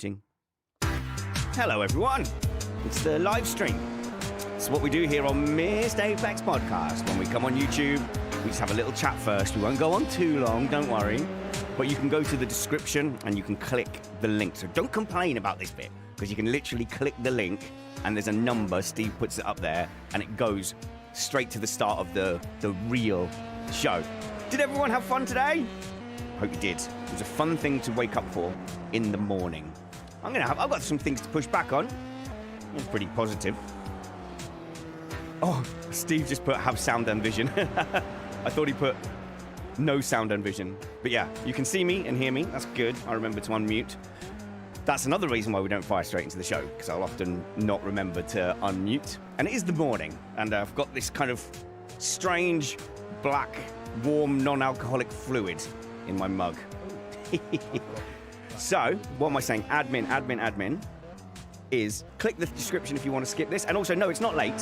unmuting. Hello, everyone. It's the live stream. It's what we do here on Mr. Apex Podcast. When we come on YouTube, we just have a little chat first. We won't go on too long, don't worry. But you can go to the description and you can click the link. So don't complain about this bit, because you can literally click the link and there's a number. Steve puts it up there and it goes straight to the start of the real show. Did everyone have fun today? Hope you did. It was a fun thing to wake up for in the morning. I've got some things to push back on. It's pretty positive. Oh, Steve just put have sound and vision. I thought he put no sound and vision. But yeah, you can see me and hear me. That's good. I remember to unmute. That's another reason why we don't fire straight into the show, because I'll often not remember to unmute. And it is the morning, and I've got this kind of strange, black, warm, non-alcoholic fluid in my mug. So, what am I saying? Admin is click the description if you want to skip this. And also, no, it's not late.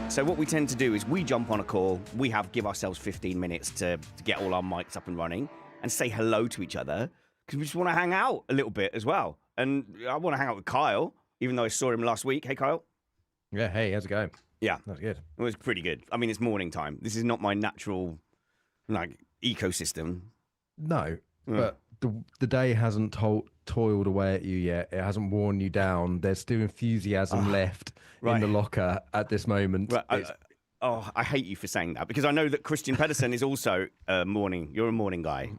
So what we tend to do is we jump on a call. We give ourselves 15 minutes to get all our mics up and running and say hello to each other, because we just want to hang out a little bit as well. And I want to hang out with Kyle, even though I saw him last week. Hey, Kyle. Yeah, hey, how's it going? Yeah. That's good. It was pretty good. I mean, it's morning time. This is not my natural, ecosystem. No, but the day hasn't toiled away at you yet. It hasn't worn you down. There's still enthusiasm left in the locker at this moment. Right. I hate you for saying that, because I know that Kristian Pedersen is also a morning. You're a morning guy.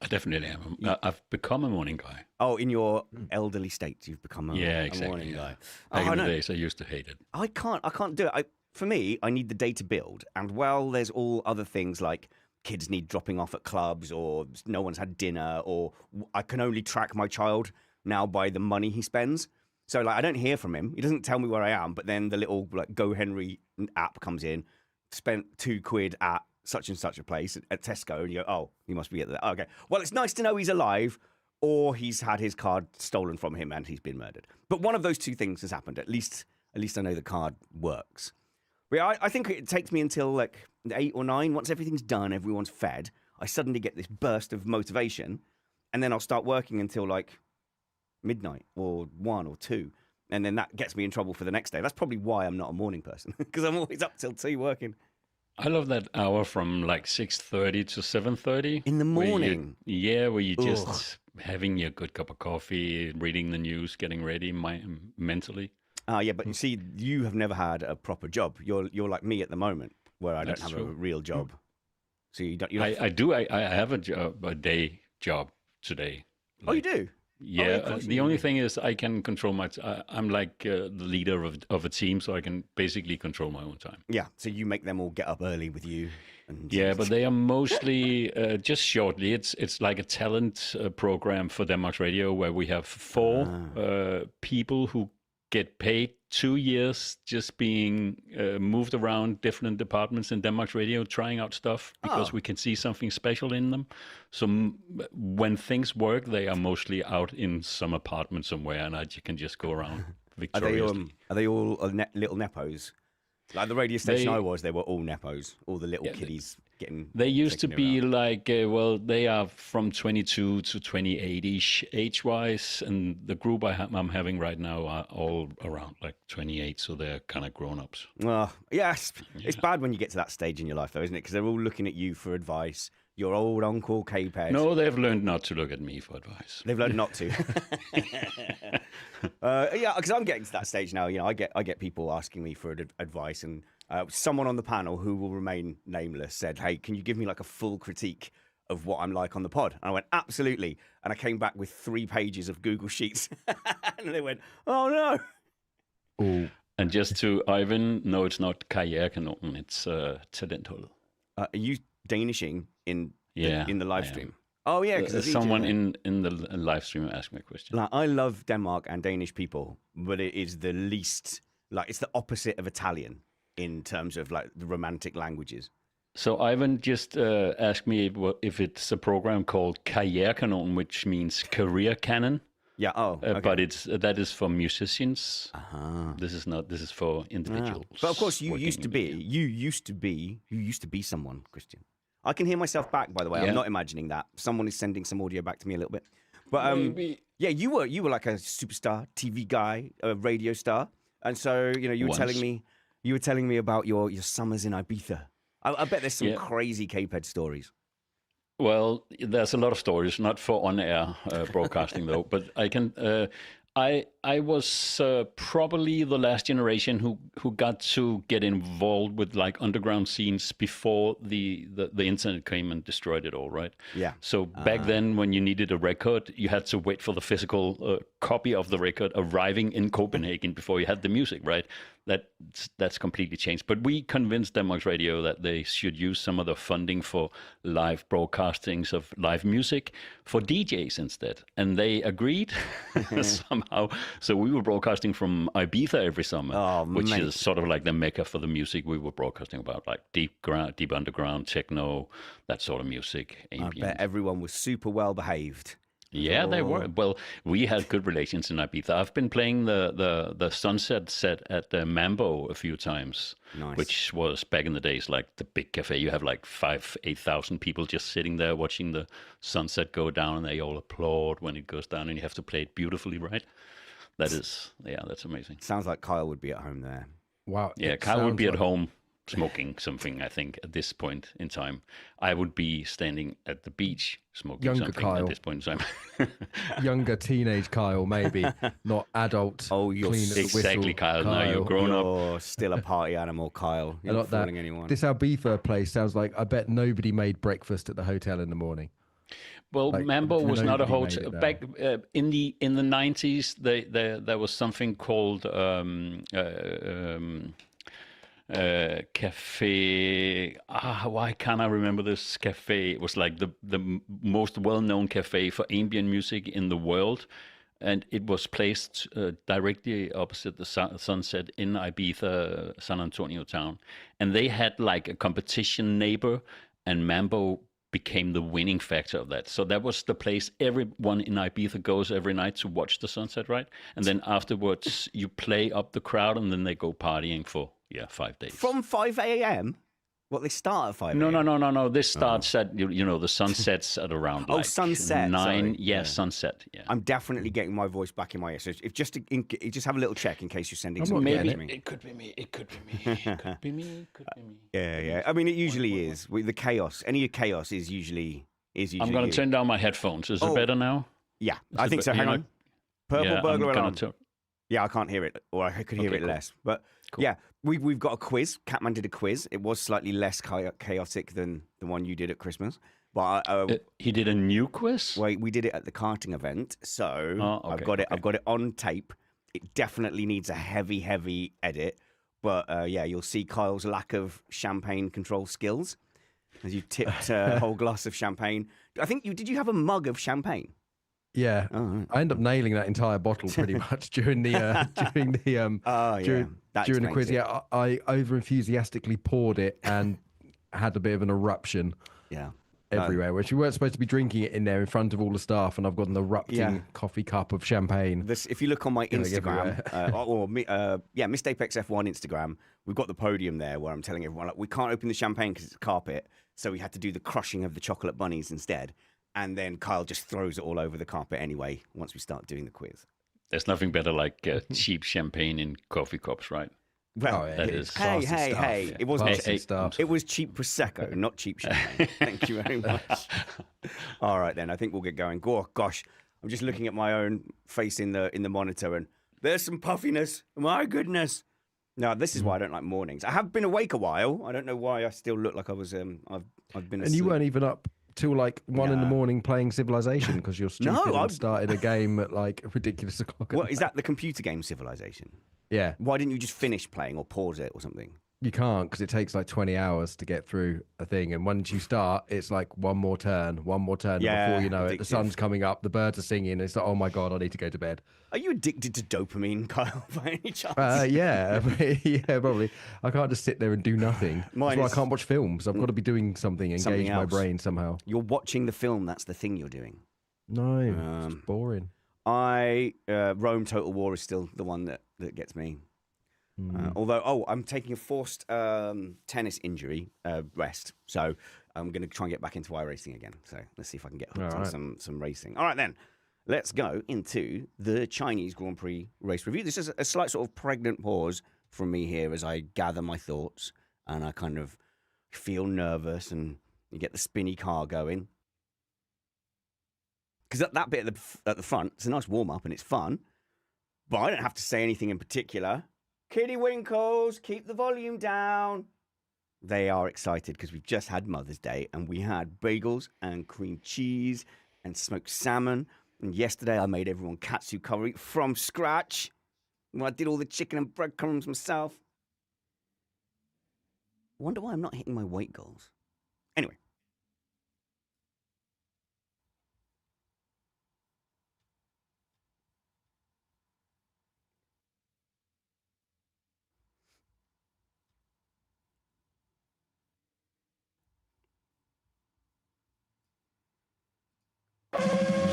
I definitely am. I've become a morning guy. Oh, in your elderly state, you've become a morning guy. Back in the days, I used to hate it. I can't do it. For me, I need the day to build. And while there's all other things like kids need dropping off at clubs, or no one's had dinner, or I can only track my child now by the money he spends. So I don't hear from him. He doesn't tell me where I am, but then the little Go Henry app comes in, spent £2 at such and such a place at Tesco, and you go, oh, he must be at that. Okay. Well, it's nice to know he's alive, or he's had his card stolen from him and he's been murdered. But one of those two things has happened. At least I know the card works. But I think it takes me until 8 or 9. Once everything's done, everyone's fed, I suddenly get this burst of motivation, and then I'll start working until midnight or 1 or 2. And then that gets me in trouble for the next day. That's probably why I'm not a morning person, because I'm always up till 2 working. I love that hour from 6:30 to 7:30 in the morning. Where you just having your good cup of coffee, reading the news, getting ready mentally. Yeah, but you see, you have never had a proper job. You're like me at the moment, where I don't have a real job. So you don't. I do. I have a day job today. Oh, you do? Yeah, the only thing is I can control I'm like the leader of a team, so I can basically control my own time. Yeah, so you make them all get up early with you. Yeah, but they are mostly just shortly. It's like a talent program for Denmark's Radio, where we have 4 people who get paid 2 years just being moved around different departments in Denmark's Radio, trying out stuff because we can see something special in them. So when things work, they are mostly out in some apartment somewhere, and you can just go around victoriously. Are they all little nepos? Like the radio station they were all nepos, all the little kiddies getting. They used to be around. They are from 22 to 28-ish age-wise, and the group I'm having right now are all around 28, so they're kind of grown-ups. Well, yes, it's bad when you get to that stage in your life, though, isn't it? Because they're all looking at you for advice. Your old Uncle K-Ped. No, they've learned not to look at me for advice. They've learned not to. Yeah, because I'm getting to that stage now. I get people asking me for advice, and someone on the panel who will remain nameless said, "Hey, can you give me a full critique of what I'm like on the pod?" And I went, "Absolutely." And I came back with 3 pages of Google Sheets, and they went, "Oh no." Ooh. And just to Ivan, no, it's not Karrierekanonen, it's Talenthullet. Are you Danishing in the live stream? Oh yeah, because someone in the live stream asked me a question. I love Denmark and Danish people, but it is the least it's the opposite of Italian in terms of the romantic languages. So Ivan just asked me if it's a program called Karrierekanonen, which means career cannon. Yeah. Oh. Okay. But that is for musicians. This is not. This is for individuals. But of course, you used to be someone, Kristian. I can hear myself back, by the way. Yeah. I'm not imagining that. Someone is sending some audio back to me a little bit. But Maybe. yeah, you were like a superstar, TV guy, a radio star, and so you were telling me about your summers in Ibiza. I bet there's some crazy Capehead stories. Well, there's a lot of stories, not for on-air broadcasting though, but I can. I was probably the last generation who got to get involved with like underground scenes before the internet came and destroyed it all, right? Yeah. So back then, when you needed a record, you had to wait for the physical copy of the record arriving in Copenhagen before you had the music, right? That's completely changed. But we convinced Denmark's Radio that they should use some of the funding for live broadcastings of live music for DJs instead, and they agreed somehow. So we were broadcasting from Ibiza every summer, which is sort of like the mecca for the music we were broadcasting about, like deep underground, techno, that sort of music. Ambient. I bet everyone was super well behaved. Yeah, they were. Well, we had good relations in Ibiza. I've been playing the sunset set at Mambo a few times, which was back in the days like the big cafe. You have like 8,000 people just sitting there watching the sunset go down, and they all applaud when it goes down, and you have to play it beautifully, right? That's amazing. Sounds like Kyle would be at home there. Wow. Yeah, Kyle would be at home smoking something, I think, at this point in time. I would be standing at the beach smoking something Kyle. at this point in time. Younger teenage Kyle, maybe, not adult. Oh, you're clean as a exactly, whistle, Kyle. Now you're grown up. You're still a party animal, Kyle. You're not fooling anyone. This Ibiza place sounds like I bet nobody made breakfast at the hotel in the morning. Well, Like, Mambo was not a hotel. back In the 90s. There was something called cafe. Why can't I remember this cafe? It was like the most well-known cafe for ambient music in the world, and it was placed directly opposite the sunset in Ibiza, San Antonio town. And they had like a competition neighbor, and Mambo became the winning factor of that. So that was the place everyone in Ibiza goes every night to watch the sunset, right? And then afterwards you play up the crowd, and then they go partying for 5 days. From 5 a.m.? What, they start at 5 No, a.m.? no. This starts at, the sun sets at around like sunset. 9. Sorry. Yeah, sunset. Yeah. I'm definitely getting my voice back in my ear. So if just have a little check in case you're sending I'm something not to getting me. It could be me. It could be me. It could be me. It could be me. Yeah. I mean, it usually is. With the chaos, any chaos is usually I'm going to turn down my headphones. Is it better now? Yeah, I think so. Hang on. Purple burglar alarm. Yeah, I can't hear it, or I could hear it less. But yeah, we've got a quiz. Catman did a quiz. It was slightly less chaotic than the one you did at Christmas. But he did a new quiz. Wait, we did it at the karting event, so I've got it. I've got it on tape. It definitely needs a heavy edit. But yeah, you'll see Kyle's lack of champagne control skills as you tipped a whole glass of champagne. I think did you have a mug of champagne? Yeah, right. I ended up nailing that entire bottle pretty much during the during the quiz. Yeah, I over enthusiastically poured it and had a bit of an eruption. Yeah, everywhere, which we weren't supposed to be drinking it in there in front of all the staff, and I've got an erupting coffee cup of champagne. If you look on my Instagram, Missed Apex F1 Instagram, we've got the podium there where I'm telling everyone, like, we can't open the champagne because it's carpet, so we had to do the crushing of the chocolate bunnies instead. And then Kyle just throws it all over the carpet anyway once we start doing the quiz. There's nothing better like cheap champagne in coffee cups, right? Well, that is hey, stuff. it wasn't stuff. It was cheap Prosecco, not cheap champagne. Thank you very much. All right, then. I think we'll get going. Oh, gosh. I'm just looking at my own face in the monitor, and there's some puffiness. My goodness. No, this is why I don't like mornings. I have been awake a while. I don't know why I still look like I was. I've been asleep. And you weren't even up till like 1 in the morning playing Civilization because you're stupid and started a game at like a ridiculous o'clock. What is that? The computer game Civilization? Yeah. Why didn't you just finish playing or pause it or something? You can't because it takes like 20 hours to get through a thing. And once you start, it's like one more turn. Yeah, before you know addictive. it, the sun's coming up, the birds are singing. And it's like, oh my God, I need to go to bed. Are you addicted to dopamine, Kyle, by any chance? Yeah, probably. I can't just sit there and do nothing. That's why I can't watch films. I've got to be doing something, engage my brain somehow. You're watching the film, that's the thing you're doing. No, it's boring. Rome Total War is still the one that gets me. Although, I'm taking a forced tennis injury rest, so I'm going to try and get back into iRacing again. So let's see if I can get hooked on some racing. All right, then. let's go into the Chinese Grand Prix race review. This is a slight sort of pregnant pause from me here as I gather my thoughts and I kind of feel nervous and you get the spinny car going. Because that bit at the front, it's a nice warm-up and it's fun, but I don't have to say anything in particular. Kiddie Winkles, keep the volume down. They are excited because we've just had Mother's Day and we had bagels and cream cheese and smoked salmon. And yesterday I made everyone katsu curry from scratch. Well, I did all the chicken and breadcrumbs myself. I wonder why I'm not hitting my weight goals. Anyway.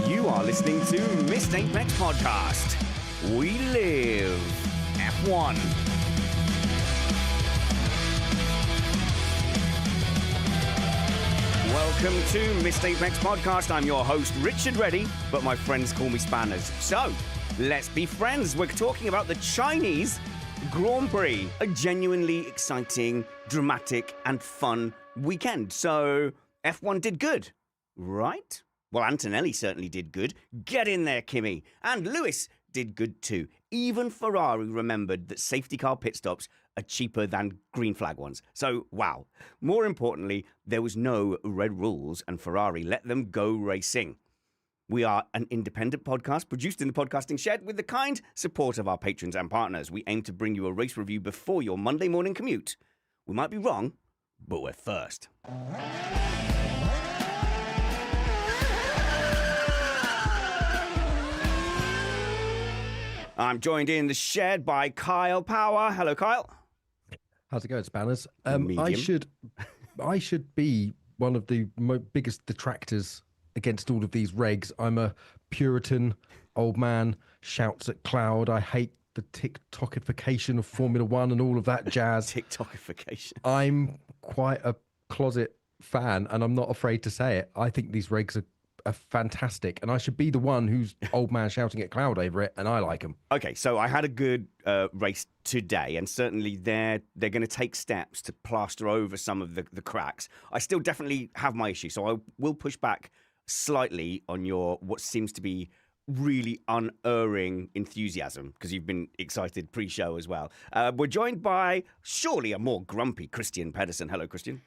You are listening to Missed Apex Podcast. We live F1. Welcome to Missed Apex Podcast. I'm your host, Richard Reddy, but my friends call me Spanners. So, let's be friends. We're talking about the Chinese Grand Prix, a genuinely exciting, dramatic, and fun weekend. So, F1 did good, right? Well, Antonelli certainly did good. Get in there, Kimi. And Lewis did good too. Even Ferrari remembered that safety car pit stops are cheaper than green flag ones. So, wow. More importantly, there was no red rules and Ferrari let them go racing. We are an independent podcast produced in the podcasting shed with the kind support of our patrons and partners. We aim to bring you a race review before your Monday morning commute. We might be wrong, but we're first. I'm joined in the shed by Kyle Power. Hello, Kyle. How's it going, Spanners? Medium. I should be one of the biggest detractors against all of these regs. I'm a Puritan old man, shouts at cloud. I hate the TikTokification of Formula One and all of that jazz. TikTokification. I'm quite a closet fan, and I'm not afraid to say it. I think these regs are fantastic, and I should be the one who's old man shouting at cloud over it, and I like them. Okay, so I had a good race today, and certainly they're going to take steps to plaster over some of the cracks. I still definitely have my issue, so I will push back slightly on your what seems to be really unerring enthusiasm, because you've been excited pre-show as well. We're joined by surely a more grumpy Kristian Pedersen. Hello, Kristian.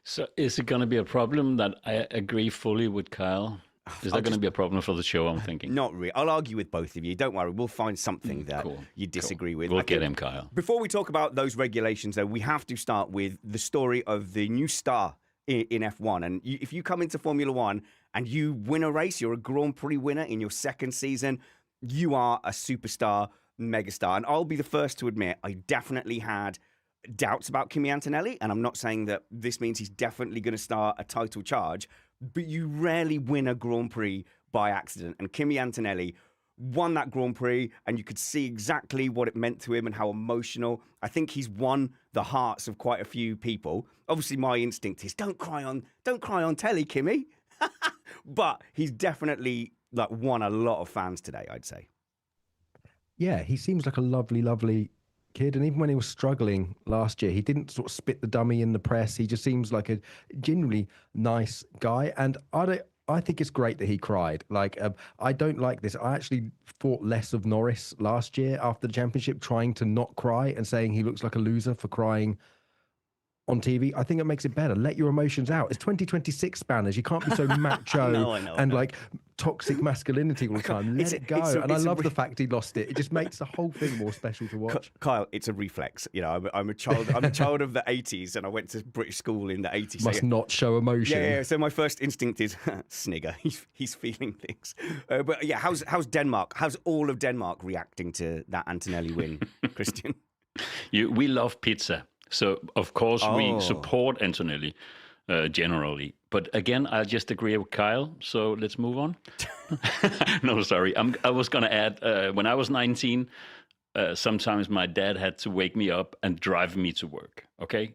So is it going to be a problem that I agree fully with Kyle? Is that going to be a problem for the show, I'm thinking? Not really. I'll argue with both of you. Don't worry. We'll find something that you disagree with. We'll get him, Kyle. Before we talk about those regulations, though, we have to start with the story of the new star in F1. And if you come into Formula One and you win a race, you're a Grand Prix winner in your second season, you are a superstar, megastar. And I'll be the first to admit, I definitely had doubts about Kimi Antonelli, and I'm not saying that this means he's definitely going to start a title charge, but you rarely win a Grand Prix by accident, and Kimi Antonelli won that Grand Prix, and you could see exactly what it meant to him and how emotional. I think he's won the hearts of quite a few people. Obviously, my instinct is don't cry on telly, Kimi. But he's definitely won a lot of fans today, I'd say. Yeah, he seems like a lovely kid, and even when he was struggling last year, he didn't sort of spit the dummy in the press. He just seems like a genuinely nice guy, and I think it's great that he cried. I don't like this. I actually thought less of Norris last year after the championship, trying to not cry and saying he looks like a loser for crying on TV. I think it makes it better. Let your emotions out. It's 2026, Spanners. You can't be so macho and toxic masculinity all the time. Let it go. I love the fact he lost it. It just makes the whole thing more special to watch. Kyle, it's a reflex. You know, I'm a child. I'm a child of the 80s, and I went to British school in the 80s. Must not show emotion. Yeah. So my first instinct is snigger. He's feeling things. But yeah, how's Denmark? How's all of Denmark reacting to that Antonelli win, Kristian? We love pizza. So, of course, we support Antonelli generally. But again, I just agree with Kyle. So let's move on. No, sorry. I was going to add, when I was 19, sometimes my dad had to wake me up and drive me to work. Okay?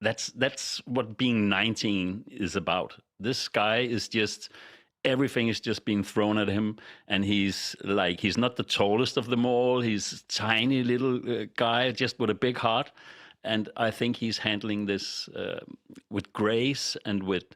That's what being 19 is about. This guy is just everything is just being thrown at him, and he's not the tallest of them all. He's a tiny little guy just with a big heart, and I think he's handling this with grace and with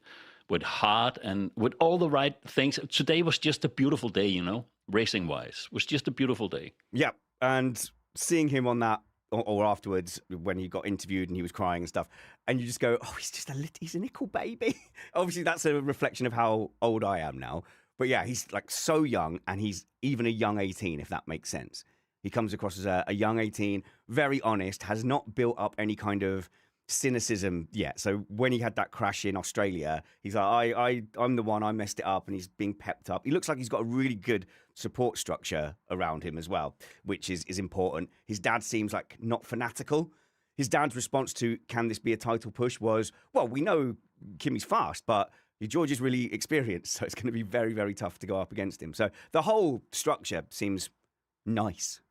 heart and with all the right things. Today was just a beautiful day, racing wise. Was just a beautiful day. Yeah, and seeing him on that, or afterwards when he got interviewed and he was crying and stuff, and you just go, oh, he's a nickel baby. Obviously, that's a reflection of how old I am now. But yeah, he's like so young, and he's even a young 18, if that makes sense. He comes across as a young 18, very honest, has not built up any kind of cynicism yet. So when he had that crash in Australia, he's like, I'm the one, I messed it up, and he's being pepped up. He looks like he's got a really good support structure around him as well, which is important. His dad seems like not fanatical. His dad's response to, can this be a title push, was, well, we know Kimi's fast, but George is really experienced, so it's going to be very, very tough to go up against him. So the whole structure seems nice.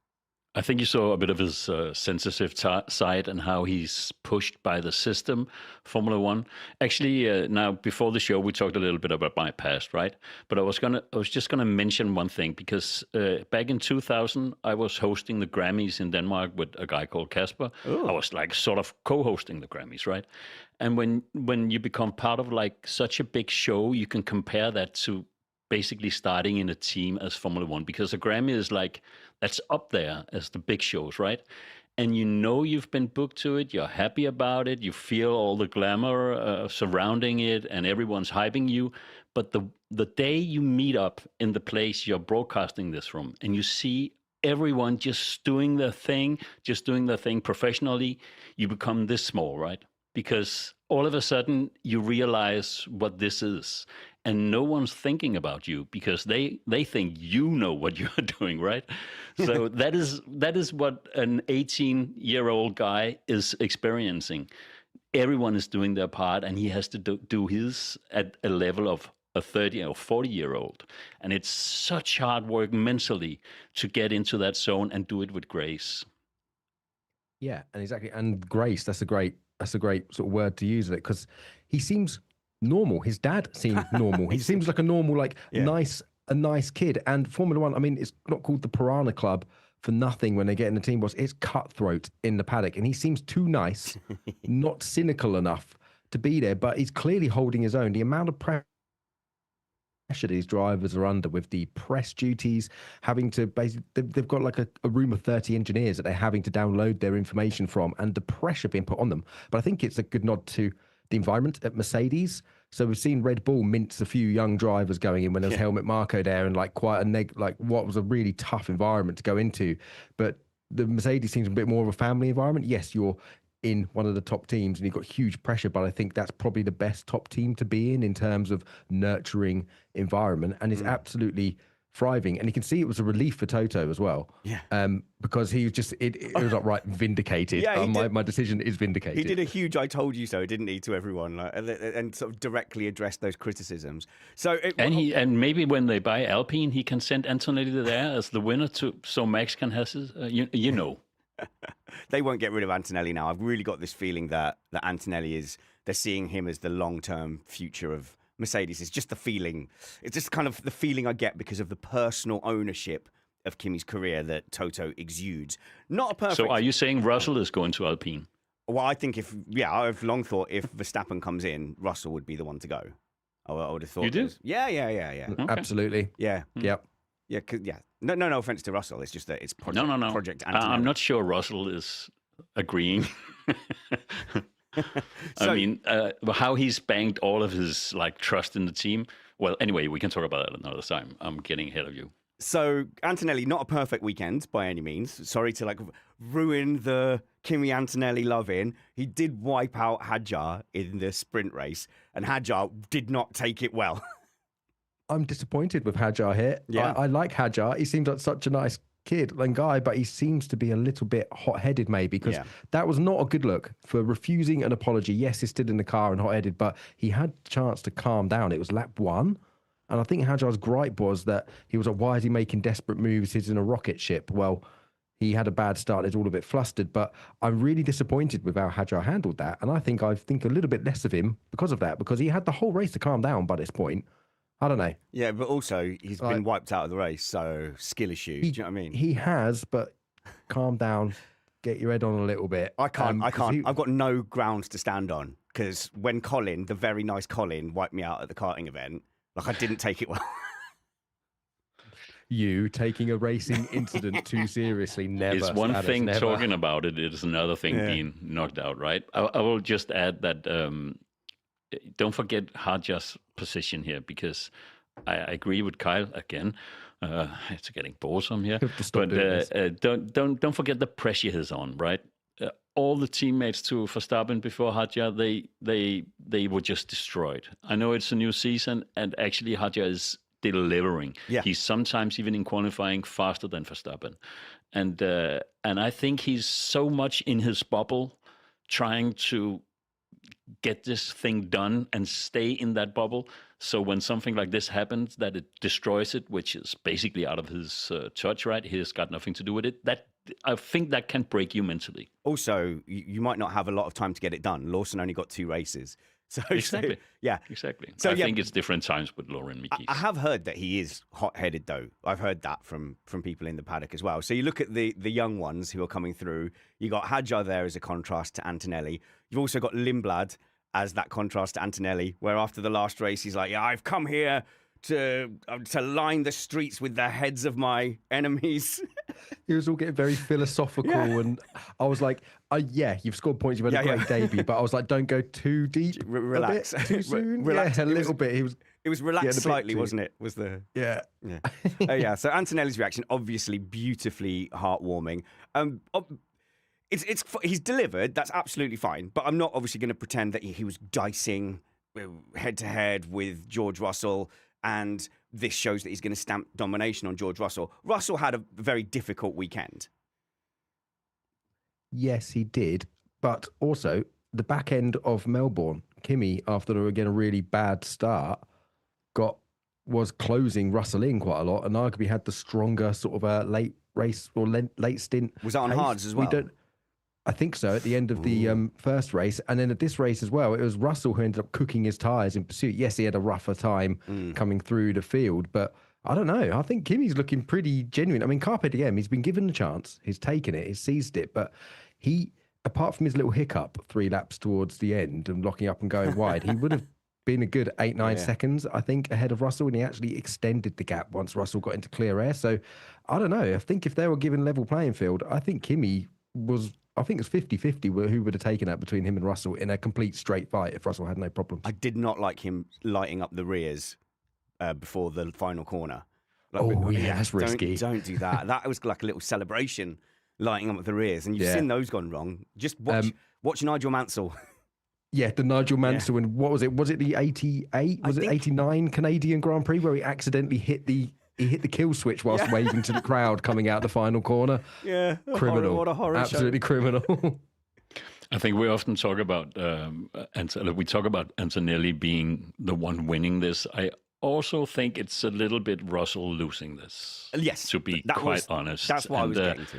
I think you saw a bit of his sensitive side and how he's pushed by the system, Formula One. Actually, now before the show, we talked a little bit about my past, right? But I was just gonna mention one thing, because back in 2000, I was hosting the Grammys in Denmark with a guy called Casper. Ooh. I was like sort of co-hosting the Grammys, right? And when you become part of like such a big show, you can compare that to basically starting in a team as Formula One, because the Grammy is like, that's up there as the big shows, right? And you've been booked to it, you're happy about it, you feel all the glamour surrounding it, and everyone's hyping you. But the day you meet up in the place you're broadcasting this from, and you see everyone just doing their thing professionally, you become this small, right? Because all of a sudden you realize what this is. And no one's thinking about you because they think you know what you're doing, right? So that is what an 18-year-old guy is experiencing. Everyone is doing their part, and he has to do his at a level of a 30 or 40-year-old. And it's such hard work mentally to get into that zone and do it with grace. Yeah, and exactly. And grace, that's a great sort of word to use of it, because he seems normal. His dad seemed normal. He seems like a normal, a nice kid. And Formula One, I mean, it's not called the Piranha Club for nothing when they get in the team boss. It's cutthroat in the paddock, and he seems too nice, not cynical enough to be there, but he's clearly holding his own. The amount of pressure these drivers are under with the press duties, having to basically, they've got like a room of 30 engineers that they're having to download their information from, and the pressure being put on them. But I think it's a good nod to the environment at Mercedes. So we've seen Red Bull mince a few young drivers going in when there was Helmut Marko there, and like quite like what was a really tough environment to go into. But the Mercedes seems a bit more of a family environment. Yes, you're in one of the top teams and you've got huge pressure, but I think that's probably the best top team to be in terms of nurturing environment, and it's absolutely thriving. And you can see it was a relief for Toto as well. Yeah. Because he was just, it was like, right, vindicated. Yeah, my decision is vindicated. He did a huge "I told you so," didn't he, to everyone, and sort of directly addressed those criticisms. So and maybe when they buy Alpine, he can send Antonelli there as the winner so Max can have his, you know. They won't get rid of Antonelli now. I've really got this feeling that Antonelli they're seeing him as the long-term future of Mercedes. It's just the feeling. It's just kind of the feeling I get because of the personal ownership of Kimi's career that Toto exudes. Not a perfect. So are you saying Russell is going to Alpine? Well, I think I've long thought if Verstappen comes in, Russell would be the one to go. I would have thought. You do? Yeah. Okay. Absolutely. Yeah. Yep. Yeah. No offense to Russell. It's just that it's project. No. Project Antonelli. I'm not sure Russell is agreeing. I mean, how he's banked all of his trust in the team. Well, anyway, we can talk about that another time. I'm getting ahead of you. So Antonelli, not a perfect weekend by any means. Sorry to ruin the Kimi Antonelli love-in. He did wipe out Hadjar in the sprint race, and Hadjar did not take it well. I'm disappointed with Hadjar here. Yeah. I like Hadjar. He seems like such a nice kid and guy, but he seems to be a little bit hot-headed maybe, because that was not a good look for refusing an apology. Yes, he stood in the car and hot-headed, but he had a chance to calm down. It was lap 1. And I think Hadjar's gripe was that he was like, why is he making desperate moves? He's in a rocket ship. Well, he had a bad start. It's all a bit flustered, but I'm really disappointed with how Hadjar handled that. And I think a little bit less of him because of that, because he had the whole race to calm down by this point. I don't know. Yeah, but also he's been wiped out of the race, so skill issue. Do you know what I mean? He has, but calm down, get your head on a little bit. I can't. I've got no grounds to stand on because when Colin, the very nice Colin, wiped me out at the karting event, like I didn't take it well. You taking a racing incident too seriously, never. It's one thing talking about it, it is another thing being knocked out, right? I will just add that don't forget Hadja's position here, because I agree with Kyle again. It's getting boresome here, but don't forget the pressure he's on, right? All the teammates to Verstappen before Hadja, they were just destroyed. I know it's a new season, and actually Hadja is delivering. Yeah. He's sometimes even in qualifying faster than Verstappen, and I think he's so much in his bubble, trying to get this thing done and stay in that bubble. So when something like this happens, that it destroys it, which is basically out of his touch, right? He's got nothing to do with it. That I think that can break you mentally. Also, you might not have a lot of time to get it done. Lawson only got 2 races. So exactly. Yeah. Exactly. So I think it's different times with Lauren Mikis. I have heard that he is hot-headed, though. I've heard that from people in the paddock as well. So you look at the young ones who are coming through. You got Hadjar there as a contrast to Antonelli. You've also got Lindblad as that contrast to Antonelli, where after the last race, he's like, yeah, I've come here to line the streets with the heads of my enemies. He was all getting very philosophical, and I was like, yeah, you've scored points, you've had a great debut, but I was like, don't go too deep, relax, too soon. Relax a little bit. It was relaxed slightly, wasn't it? Was the yeah. Yeah. So Antonelli's reaction, obviously beautifully heartwarming. He's delivered. That's absolutely fine. But I'm not obviously going to pretend that he was dicing head to head with George Russell. And this shows that he's going to stamp domination on George Russell. Russell had a very difficult weekend. Yes, he did. But also, the back end of Melbourne, Kimi, after, again, a really bad start, was closing Russell in quite a lot, and arguably had the stronger sort of late race or late stint. Was that on hards as well? I think so, at the end of the first race. And then at this race as well, it was Russell who ended up cooking his tyres in pursuit. Yes, he had a rougher time coming through the field, but I don't know. I think Kimi's looking pretty genuine. I mean, Carpe Diem, he's been given the chance. He's taken it. He's seized it. But he, apart from his little hiccup 3 laps towards the end and locking up and going wide, he would have been a good 8-9 seconds, I think, ahead of Russell, and he actually extended the gap once Russell got into clear air. So I don't know. I think if they were given level playing field, I think Kimi was... I think it's 50-50 who would have taken that between him and Russell in a complete straight fight if Russell had no problems. I did not like him lighting up the rears before the final corner. That's risky. Don't do that. That was like a little celebration, lighting up the rears. And you've seen those gone wrong. Just watch Nigel Mansell. Yeah, the Nigel Mansell. And what was it? Was it the 88? Was it 89 Canadian Grand Prix where he accidentally hit the kill switch whilst waving to the crowd coming out the final corner? Yeah. Criminal. What a horror Absolutely show. Criminal. I think we often talk about, Antonelli being the one winning this. I also think it's a little bit Russell losing this. Yes. To be quite honest. That's what I was getting to.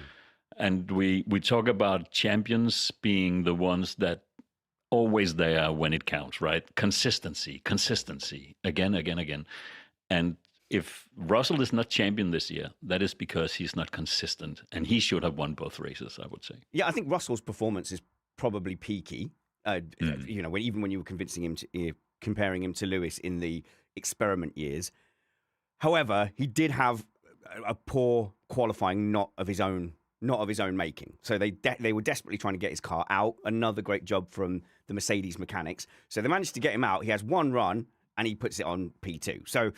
And we talk about champions being the ones that always there when it counts, right? Consistency, again. And if Russell is not champion this year, that is because he's not consistent, and he should have won both races, I would say. Yeah, I think Russell's performance is probably peaky. You know, even when you were convincing him to comparing him to Lewis in the experiment years. However, he did have a poor qualifying, not of his own making. So they were desperately trying to get his car out. Another great job from the Mercedes mechanics. So they managed to get him out. He has one run, and he puts it on P2. So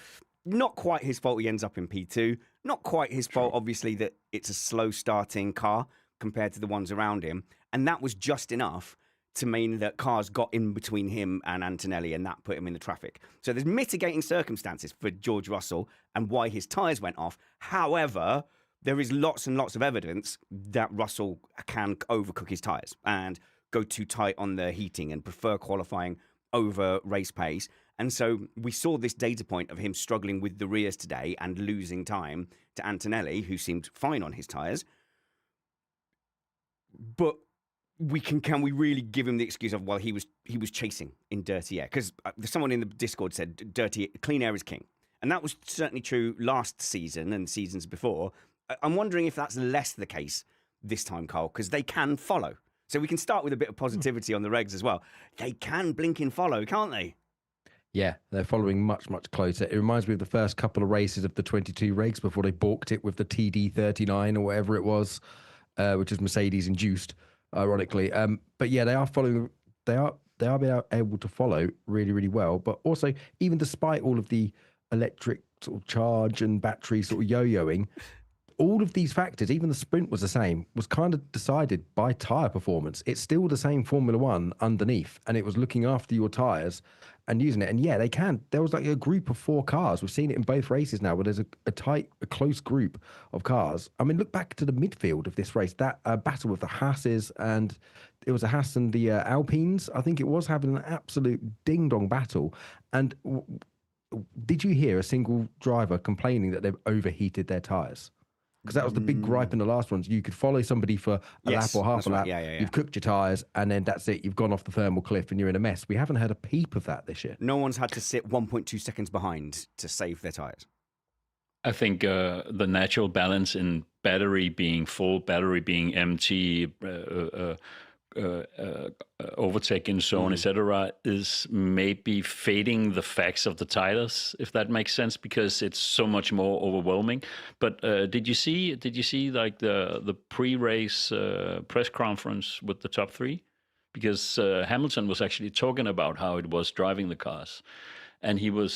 not quite his fault he ends up in P2. Not quite his fault, obviously, that it's a slow-starting car compared to the ones around him. And that was just enough to mean that cars got in between him and Antonelli, and that put him in the traffic. So there's mitigating circumstances for George Russell and why his tyres went off. However, there is lots and lots of evidence that Russell can overcook his tyres and go too tight on the heating and prefer qualifying over race pace. And so we saw this data point of him struggling with the rears today and losing time to Antonelli, who seemed fine on his tyres. But can we really give him the excuse of, well, he was chasing in dirty air? Because someone in the Discord said clean air is king, and that was certainly true last season and seasons before. I'm wondering if that's less the case this time, Carl, because they can follow. So we can start with a bit of positivity on the regs as well. They can blink and follow, can't they? Yeah, they're following much, much closer. It reminds me of the first couple of races of the 22 regs before they balked it with the TD39 or whatever it was, which is Mercedes induced, ironically. But yeah, they are following. They are able to follow really, really well. But also, even despite all of the electric sort of charge and battery sort of yo-yoing, all of these factors, even the sprint was the same, was kind of decided by tyre performance. It's still the same Formula One underneath, and it was looking after your tyres and using it. And yeah, they can. There was like a group of 4 cars. We've seen it in both races now, where there's a close group of cars. I mean, look back to the midfield of this race, that battle with the Haas's, and it was a Haas and the Alpines. I think it was having an absolute ding-dong battle. And did you hear a single driver complaining that they've overheated their tyres? Because that was the big gripe in the last ones. You could follow somebody for a lap or half a lap. Right. Yeah. You've cooked your tyres, and then that's it. You've gone off the thermal cliff, and you're in a mess. We haven't heard a peep of that this year. No one's had to sit 1.2 seconds behind to save their tyres. I think the natural balance in battery being full, battery being empty, overtake in zone, etc., is maybe fading the facts of the titles, if that makes sense, because it's so much more overwhelming. But did you see like the pre-race press conference with the top 3? Because Hamilton was actually talking about how it was driving the cars. And he was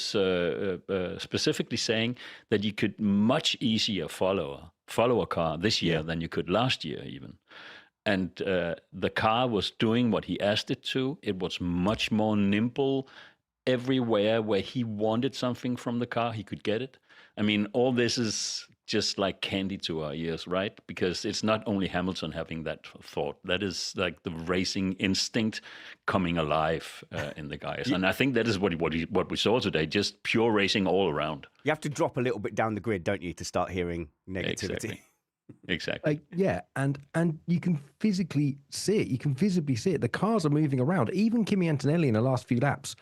specifically saying that you could much easier follow a car this year than you could last year even. And the car was doing what he asked it to. It was much more nimble. Everywhere where he wanted something from the car, he could get it. I mean, all this is just like candy to our ears, right? Because it's not only Hamilton having that thought. That is like the racing instinct coming alive in the guys. And I think that is what we saw today, just pure racing all around. You have to drop a little bit down the grid, don't you, to start hearing negativity? Exactly. And you can physically see it. You can visibly see it. The cars are moving around. Even Kimi Antonelli in the last few laps,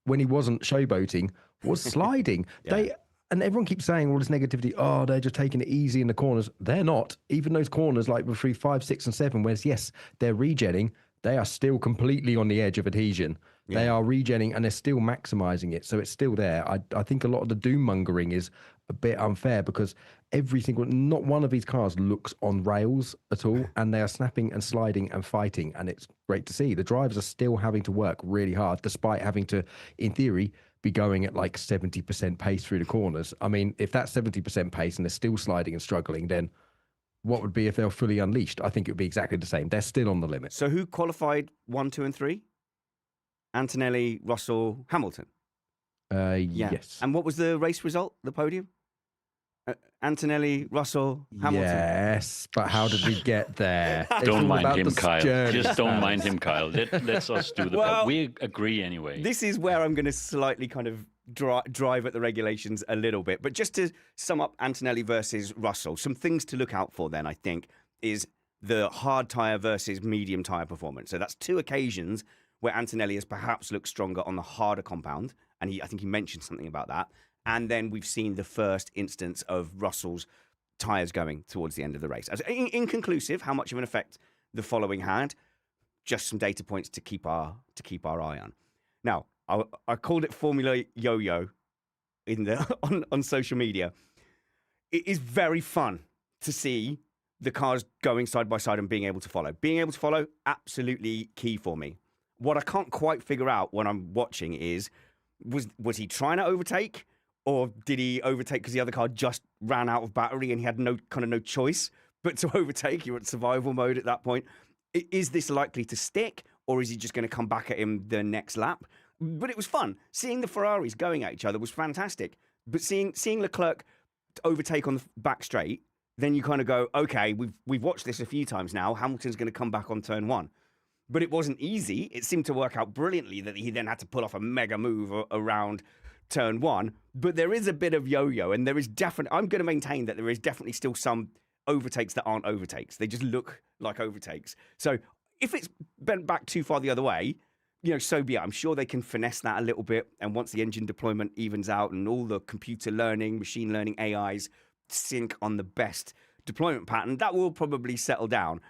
when he wasn't showboating, was sliding. And everyone keeps saying all this negativity. Oh, they're just taking it easy in the corners. They're not. Even those corners like between 5, 6, and 7, whereas yes, they're regenning. They are still completely on the edge of adhesion. Yeah. They are regenning and they're still maximizing it. So it's still there. I think a lot of the doom mongering is a bit unfair because not one of these cars looks on rails at all, and they are snapping and sliding and fighting, and it's great to see. The drivers are still having to work really hard, despite having to, in theory, be going at like 70% pace through the corners. I mean, if that's 70% pace and they're still sliding and struggling, then what would be if they were fully unleashed? I think it would be exactly the same. They're still on the limit. So who qualified 1, 2, and 3? Antonelli, Russell, Hamilton. Yes. And what was the race result, the podium? Antonelli, Russell, Hamilton. Yes, but how did we get there? Don't mind him, Kyle. Just don't mind him, Kyle. Let's us do the part. We agree anyway. This is where I'm going to slightly kind of drive at the regulations a little bit. But just to sum up Antonelli versus Russell, some things to look out for then, I think, is the hard tyre versus medium tyre performance. So that's 2 occasions where Antonelli has perhaps looked stronger on the harder compound. And I think he mentioned something about that. And then we've seen the first instance of Russell's tyres going towards the end of the race. As inconclusive, how much of an effect the following had. Just some data points to keep our eye on. Now, I called it Formula Yo-Yo on social media. It is very fun to see the cars going side by side and being able to follow. Being able to follow, absolutely key for me. What I can't quite figure out when I'm watching is, was he trying to overtake? Or did he overtake because the other car just ran out of battery and he had no choice but to overtake? You're at survival mode at that point. Is this likely to stick, or is he just going to come back at him the next lap? But it was fun. Seeing the Ferraris going at each other was fantastic. But seeing Leclerc overtake on the back straight, then you kind of go, okay, we've watched this a few times now. Hamilton's going to come back on turn 1. But it wasn't easy. It seemed to work out brilliantly that he then had to pull off a mega move around turn 1. But there is a bit of yo-yo, and there is definitely, I'm going to maintain that there is definitely still some overtakes that aren't overtakes. They just look like overtakes. So if it's bent back too far the other way, so be it. I'm sure they can finesse that a little bit. And once the engine deployment evens out and all the computer learning, machine learning AIs sync on the best deployment pattern, that will probably settle down.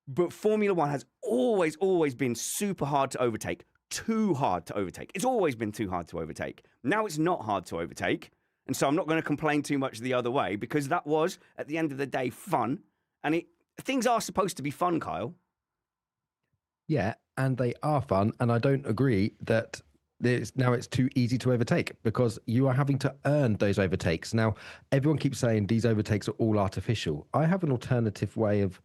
But Formula One has always been super hard to overtake, too hard to overtake. It's always been too hard to overtake. Now it's not hard to overtake. And so I'm not going to complain too much the other way, because that was, at the end of the day, fun. And things are supposed to be fun, Kyle. Yeah, and they are fun. And I don't agree that now it's too easy to overtake, because you are having to earn those overtakes. Now, everyone keeps saying these overtakes are all artificial. I have an alternative way of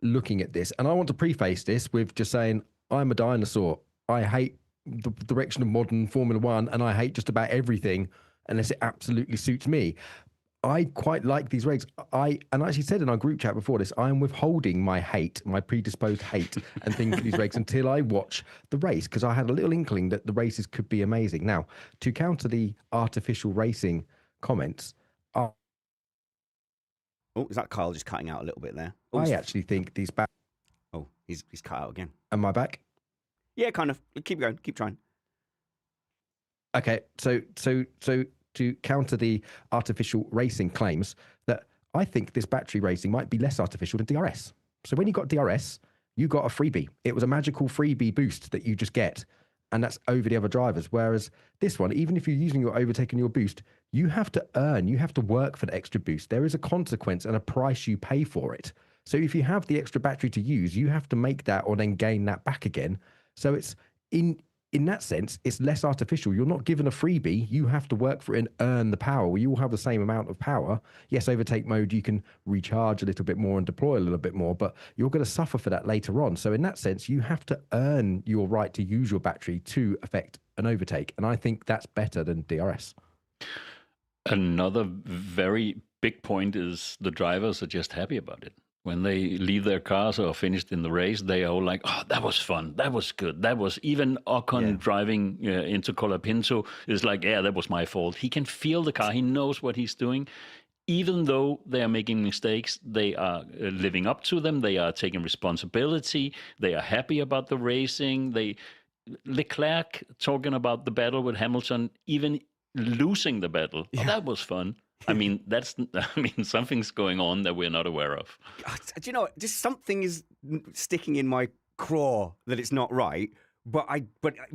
looking at this. And I want to preface this with just saying, I'm a dinosaur. I hate the direction of modern Formula One, and I hate just about everything unless it absolutely suits me. I quite like these regs. I actually said in our group chat before this, I am withholding my hate, my predisposed hate and things for these regs until I watch the race, because I had a little inkling that the races could be amazing. Now, to counter the artificial racing comments, oh, is that Kyle just cutting out a little bit there? Oh, I actually think these back. Oh, he's cut out again. Am I back? Yeah, kind of. Keep going. Keep trying. Okay, so to counter the artificial racing claims, that I think this battery racing might be less artificial than DRS. So when you got DRS, you got a freebie. It was a magical freebie boost that you just get, and that's over the other drivers. Whereas this one, even if you're using your overtake and your boost, you have to earn, you have to work for the extra boost. There is a consequence and a price you pay for it. So if you have the extra battery to use, you have to make that or then gain that back again. So it's in that sense, it's less artificial. You're not given a freebie. You have to work for it and earn the power. You all have the same amount of power. Yes, overtake mode, you can recharge a little bit more and deploy a little bit more, but you're going to suffer for that later on. So in that sense, you have to earn your right to use your battery to affect an overtake. And I think that's better than DRS. Another very big point is the drivers are just happy about it. When they leave their cars or finished in the race, they are all like, oh, that was fun. That was good. That was even Ocon driving into Colapinto is like, yeah, that was my fault. He can feel the car. He knows what he's doing. Even though they are making mistakes, they are living up to them. They are taking responsibility. They are happy about the racing. Leclerc talking about the battle with Hamilton, even losing the battle. Yeah. Oh, that was fun. I mean, something's going on that we're not aware of. Do you know what? Just something is sticking in my craw that it's not right. But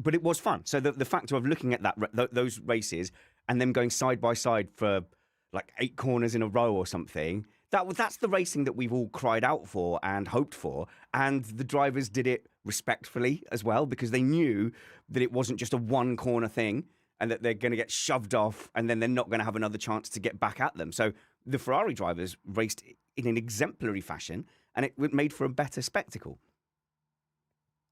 it was fun. So the factor of looking at those races and them going side by side for like 8 corners in a row or something, that's the racing that we've all cried out for and hoped for. And the drivers did it respectfully as well, because they knew that it wasn't just a one corner thing, and that they're going to get shoved off, and then they're not going to have another chance to get back at them. So the Ferrari drivers raced in an exemplary fashion, and it made for a better spectacle.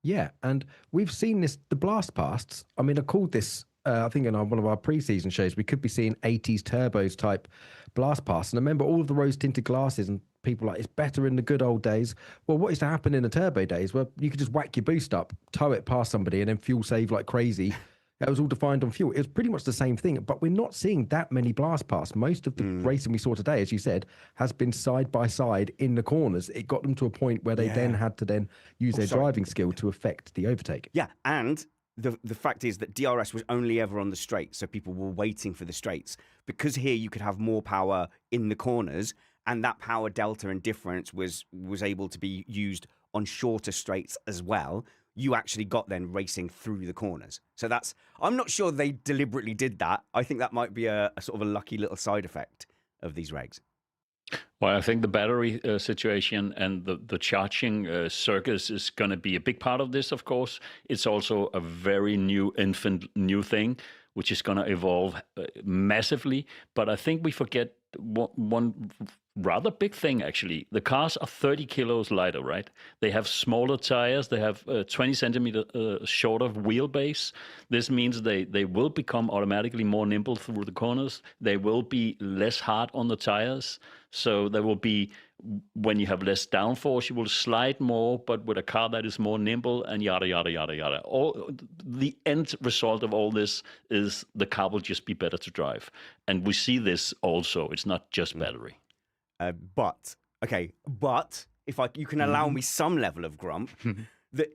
Yeah, and we've seen this, the blast pasts. I mean, I called this, I think in one of our pre-season shows, we could be seeing 80s turbos type blast pasts. And I remember all of the rose-tinted glasses, and people like, it's better in the good old days. Well, what used to happen in the turbo days? Well, you could just whack your boost up, tow it past somebody, and then fuel save like crazy. That was all defined on fuel. It was pretty much the same thing, but we're not seeing that many blast pasts. Most of the racing we saw today, as you said, has been side by side in the corners. It got them to a point where they then had to use their driving skill to affect the overtake. Yeah, and the fact is that DRS was only ever on the straights, so people were waiting for the straights. Because here you could have more power in the corners, and that power delta and difference was able to be used on shorter straights as well. You actually got then racing through the corners. So I'm not sure they deliberately did that. I think that might be a sort of a lucky little side effect of these regs. Well, I think the battery situation and the charging circus is going to be a big part of this, of course. It's also a very new thing, which is going to evolve massively. But I think we forget one rather big thing, actually. The cars are 30 kilos lighter, right? They have smaller tires. They have 20 centimeter shorter wheelbase. This means they will become automatically more nimble through the corners. They will be less hard on the tires. So there will be, when you have less downforce, you will slide more, but with a car that is more nimble, and yada, yada, yada, yada. The end result of all this is the car will just be better to drive. And we see this also. It's not just battery. But you can allow me some level of grump, the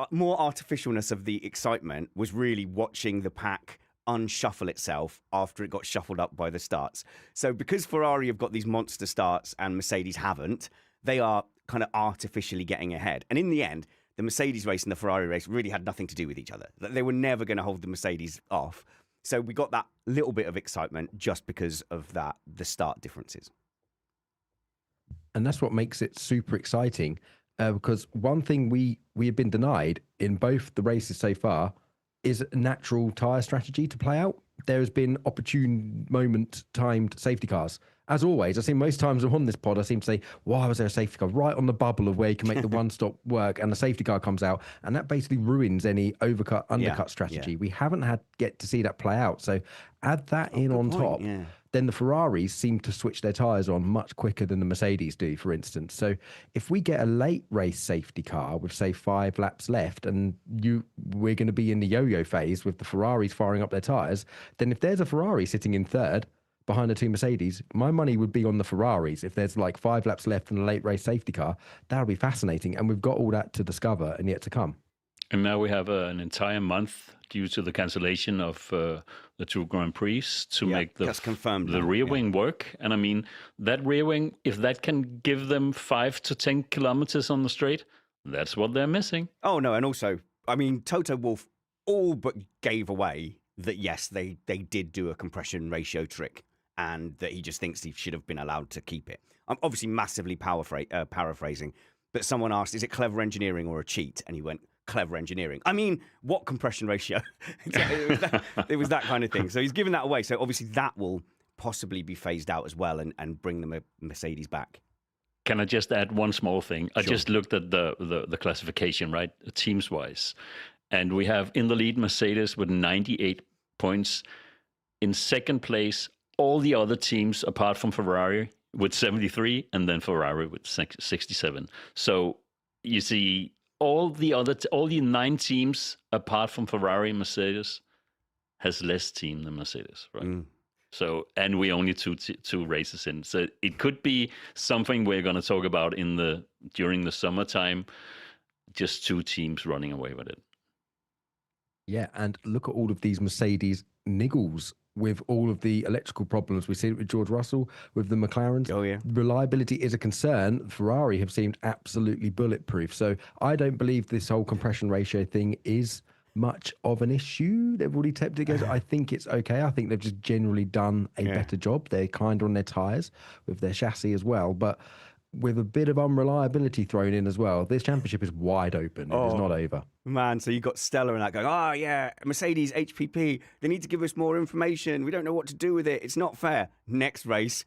more artificialness of the excitement was really watching the pack unshuffle itself after it got shuffled up by the starts. So because Ferrari have got these monster starts and Mercedes haven't, they are kind of artificially getting ahead. And in the end, the Mercedes race and the Ferrari race really had nothing to do with each other. They were never going to hold the Mercedes off. So we got that little bit of excitement just because of the start differences. And that's what makes it super exciting, because one thing we have been denied in both the races so far is a natural tyre strategy to play out. There has been opportune moment timed safety cars. As always, I see most times I'm on this pod, I seem to say, why was there a safety car right on the bubble of where you can make the one-stop work, and the safety car comes out, and that basically ruins any overcut, undercut strategy. We haven't get to see that play out. So add that in on top. Then the Ferraris seem to switch their tyres on much quicker than the Mercedes do, for instance. So if we get a late race safety car with, say, 5 laps left, and we're going to be in the yo-yo phase with the Ferraris firing up their tyres, then if there's a Ferrari sitting in third behind the 2 Mercedes, my money would be on the Ferraris. If there's like 5 laps left in a late race safety car, that would be fascinating. And we've got all that to discover and yet to come. And now we have an entire month due to the cancellation of the 2 Grand Prix to make the rear wing work. And I mean, that rear wing, if that can give them 5 to 10 kilometers on the straight, that's what they're missing. Oh, no. And also, I mean, Toto Wolff all but gave away that, yes, they did do a compression ratio trick and that he just thinks he should have been allowed to keep it. I'm obviously massively paraphrasing, but someone asked, is it clever engineering or a cheat? And he went, clever engineering. I mean, what compression ratio? It was that kind of thing. So he's given that away. So obviously that will possibly be phased out as well and bring the Mercedes back. Can I just add one small thing? Sure. I just looked at the classification, right, teams-wise. And we have in the lead Mercedes with 98 points. In second place, all the other teams apart from Ferrari with 73, and then Ferrari with 67. So you see, all the 9 teams apart from Ferrari and Mercedes has less team than Mercedes, right? So, and we only two races in. So it could be something we're going to talk about during the summertime. Just 2 teams running away with it. Yeah, and look at all of these Mercedes niggles with all of the electrical problems. We see it with George Russell, with the McLarens. Oh, yeah. Reliability is a concern. Ferrari have seemed absolutely bulletproof. So I don't believe this whole compression ratio thing is much of an issue. They've already tapped it together. I think it's okay. I think they've just generally done a better job. They're kinder on their tyres with their chassis as well. But with a bit of unreliability thrown in as well, this championship is wide open. It is not over. Man, so you got Stella and that going, oh, yeah, Mercedes, HPP, they need to give us more information. We don't know what to do with it. It's not fair. Next race,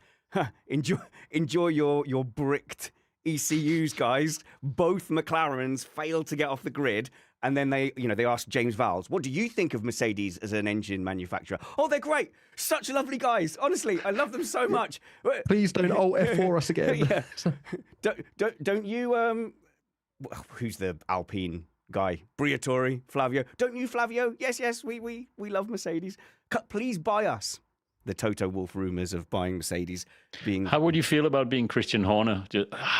enjoy your bricked ECUs, guys. Both McLarens failed to get off the grid. And then they asked James Vowles, what do you think of Mercedes as an engine manufacturer? Oh, they're great. Such lovely guys. Honestly, I love them so much. Please don't alt F4 us again. Don't you, who's the Alpine guy? Briatore, Flavio. Don't you, Flavio? Yes, we love Mercedes. Please buy us. The Toto Wolff rumours of buying Mercedes being... How would you feel about being Christian Horner?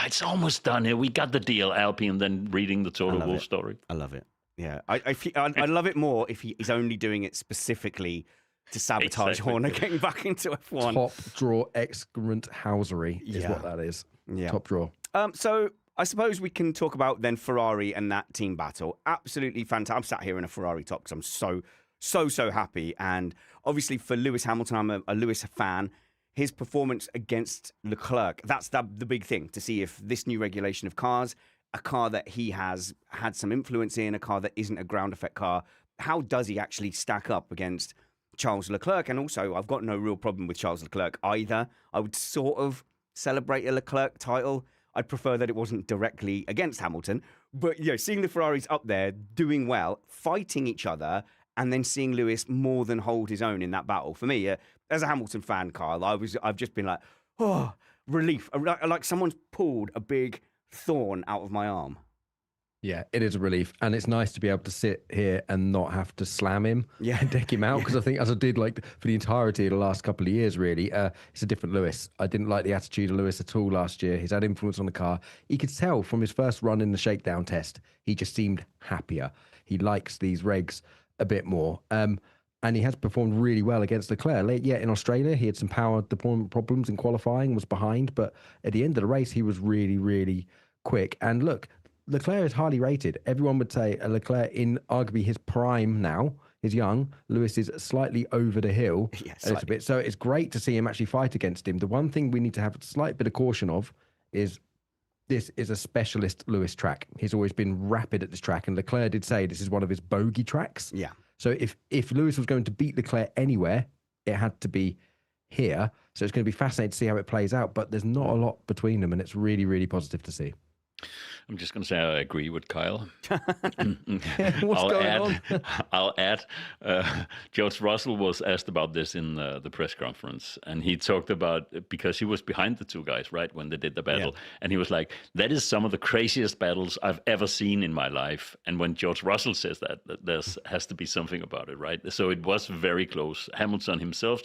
It's almost done here. We got the deal, Alpine, then reading the Toto Wolff story. I love it. Yeah, I love it more if he's only doing it specifically to sabotage Horner getting back into F1. Top draw excrement housery is what that is. Yeah. Top draw. So I suppose we can talk about then Ferrari and that team battle. Absolutely fantastic. I'm sat here in a Ferrari top because I'm so happy. And obviously for Lewis Hamilton, I'm a Lewis fan. His performance against Leclerc, that's the big thing, to see if this new regulation of cars, a car that he has had some influence in, a car that isn't a ground effect car, how does he actually stack up against Charles Leclerc? And also, I've got no real problem with Charles Leclerc either. I would sort of celebrate a Leclerc title. I'd prefer that it wasn't directly against Hamilton. But seeing the Ferraris up there doing well, fighting each other, and then seeing Lewis more than hold his own in that battle. For me, as a Hamilton fan, Kyle, I've just been like, oh, relief. Like someone's pulled a big thorn out of my arm. Yeah, it is a relief. And it's nice to be able to sit here and not have to slam him and deck him out. Because I think, as I did like for the entirety of the last couple of years, really, it's a different Lewis. I didn't like the attitude of Lewis at all last year. He's had influence on the car. You could tell from his first run in the shakedown test, he just seemed happier. He likes these regs a bit more. And he has performed really well against Leclerc. Yeah, in Australia, he had some power deployment problems in qualifying, was behind. But at the end of the race, he was really, really quick. And look, Leclerc is highly rated. Everyone would say Leclerc in arguably his prime now is young. Lewis is slightly over the hill a little bit. So it's great to see him actually fight against him. The one thing we need to have a slight bit of caution of is this is a specialist Lewis track. He's always been rapid at this track. And Leclerc did say this is one of his bogey tracks. Yeah. So if Lewis was going to beat Leclerc anywhere, it had to be here. So it's going to be fascinating to see how it plays out. But there's not a lot between them. And it's really, really positive to see. I'm just going to say I agree with Kyle. I'll add, George Russell was asked about this in the press conference, and he talked about, because he was behind the two guys, right, when they did the battle, and he was like, that is some of the craziest battles I've ever seen in my life. And when George Russell says that there has to be something about it, right? So it was very close. Hamilton himself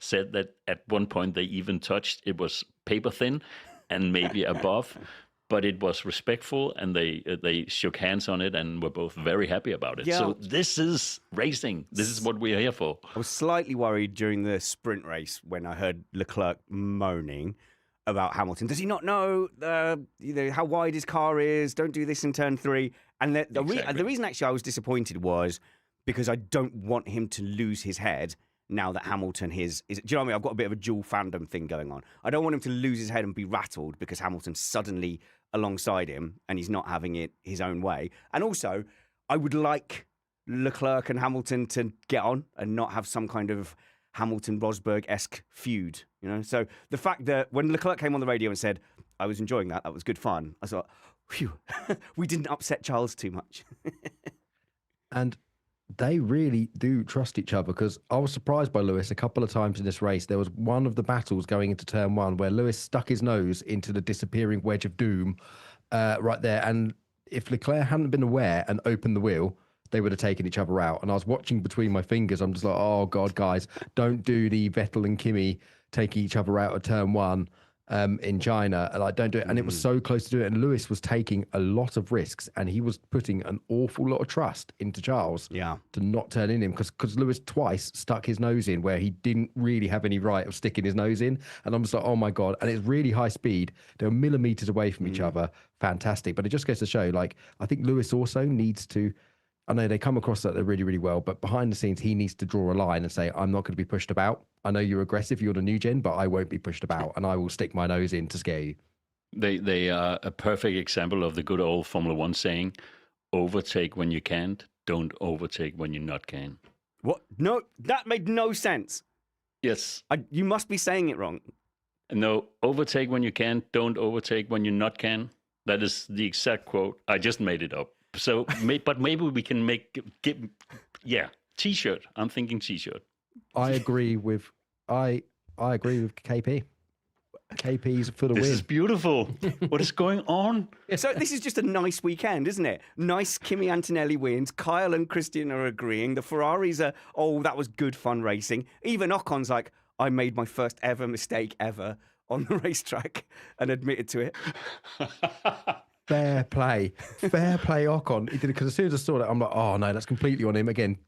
said that at one point they even touched, it was paper thin and maybe above. But it was respectful, and they shook hands on it and were both very happy about it. Yeah. So this is racing. This is what we are here for. I was slightly worried during the sprint race when I heard Leclerc moaning about Hamilton. Does he not know how wide his car is? Don't do this in turn 3. And the reason actually I was disappointed was because I don't want him to lose his head now that Hamilton is. Do you know what I mean? I've got a bit of a dual fandom thing going on. I don't want him to lose his head and be rattled because Hamilton's suddenly alongside him and he's not having it his own way. And also, I would like Leclerc and Hamilton to get on and not have some kind of Hamilton-Rosberg-esque feud, you know? So the fact that when Leclerc came on the radio and said, I was enjoying that was good fun, I thought, phew, we didn't upset Charles too much. And they really do trust each other, because I was surprised by Lewis a couple of times in this race. There was one of the battles going into turn 1 where Lewis stuck his nose into the disappearing wedge of doom right there. And if Leclerc hadn't been aware and opened the wheel, they would have taken each other out. And I was watching between my fingers. I'm just like, oh, God, guys, don't do the Vettel and Kimi taking each other out of turn 1 in China. Like, don't do it. And it was so close to do it. And Lewis was taking a lot of risks, and he was putting an awful lot of trust into Charles to not turn in him, because Lewis twice stuck his nose in where he didn't really have any right of sticking his nose in. And I'm just like, oh my God. And it's really high speed. They were millimeters away from each other. Fantastic. But it just goes to show, like, I think Lewis also needs to, I know they come across that they're really, really well, but behind the scenes, he needs to draw a line and say, I'm not going to be pushed about. I know you're aggressive, you're the new gen, but I won't be pushed about, and I will stick my nose in to scare you. They are a perfect example of the good old Formula One saying, overtake when you can't, don't overtake when you not can. What? No, that made no sense. Yes. You must be saying it wrong. No, overtake when you can, don't overtake when you not can. That is the exact quote. I just made it up. So, but maybe we can T-shirt. I'm thinking T-shirt. I agree with KP. KP's for the win. This is beautiful. What is going on? So this is just a nice weekend, isn't it? Nice Kimi Antonelli wins. Kyle and Kristian are agreeing. The Ferraris are, that was good fun racing. Even Ocon's like, I made my first ever mistake ever on the racetrack and admitted to it. Fair play, Ocon. He did it, because as soon as I saw that, I'm like, oh no, that's completely on him again.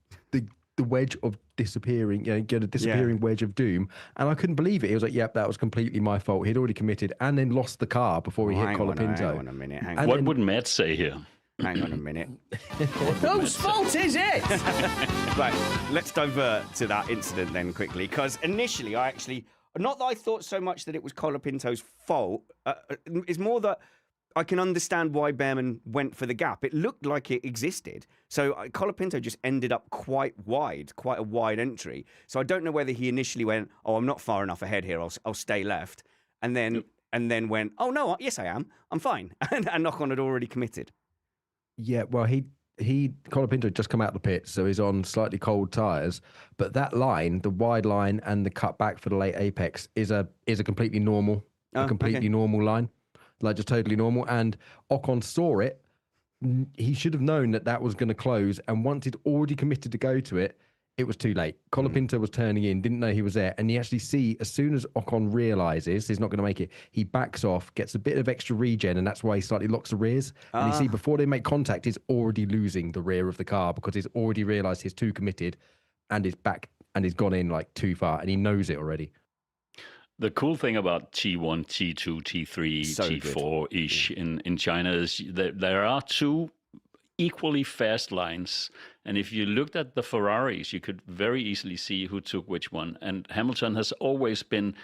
The wedge of disappearing, get a disappearing wedge of doom, and I couldn't believe it. He was like, "Yep, that was completely my fault." He'd already committed, and then lost the car before he hit Colapinto. Hang on a minute. What would Matt say here? Hang on a minute. Whose fault is it? Right, let's divert to that incident then quickly, because initially I actually, not that I thought so much that it was Colapinto's fault. It's more that I can understand why Behrman went for the gap. It looked like it existed. So Colapinto just ended up quite a wide entry. So I don't know whether he initially went, I'm not far enough ahead here, I'll stay left. And then went, oh no, yes I am, I'm fine. And Ocon had already committed. Yeah, well, Colapinto had just come out of the pits, so he's on slightly cold tyres. But that line, the wide line and the cut back for the late apex is a completely normal, normal line. Like, just totally normal. And Ocon saw it he should have known that was going to close. And once he'd already committed to go to it, it was too late. Colapinto was turning in, didn't know he was there. And you actually see, as soon as Ocon realizes he's not going to make it, he backs off, gets a bit of extra regen, and that's why he slightly locks the rears. And you see, before they make contact, he's already losing the rear of the car because he's already realized he's too committed and he's back and he's gone in like too far, and he knows it already. The cool thing about T1, T2, T3, T4-ish in China is that there are two equally fast lines. And if you looked at the Ferraris, you could very easily see who took which one. And Hamilton has always been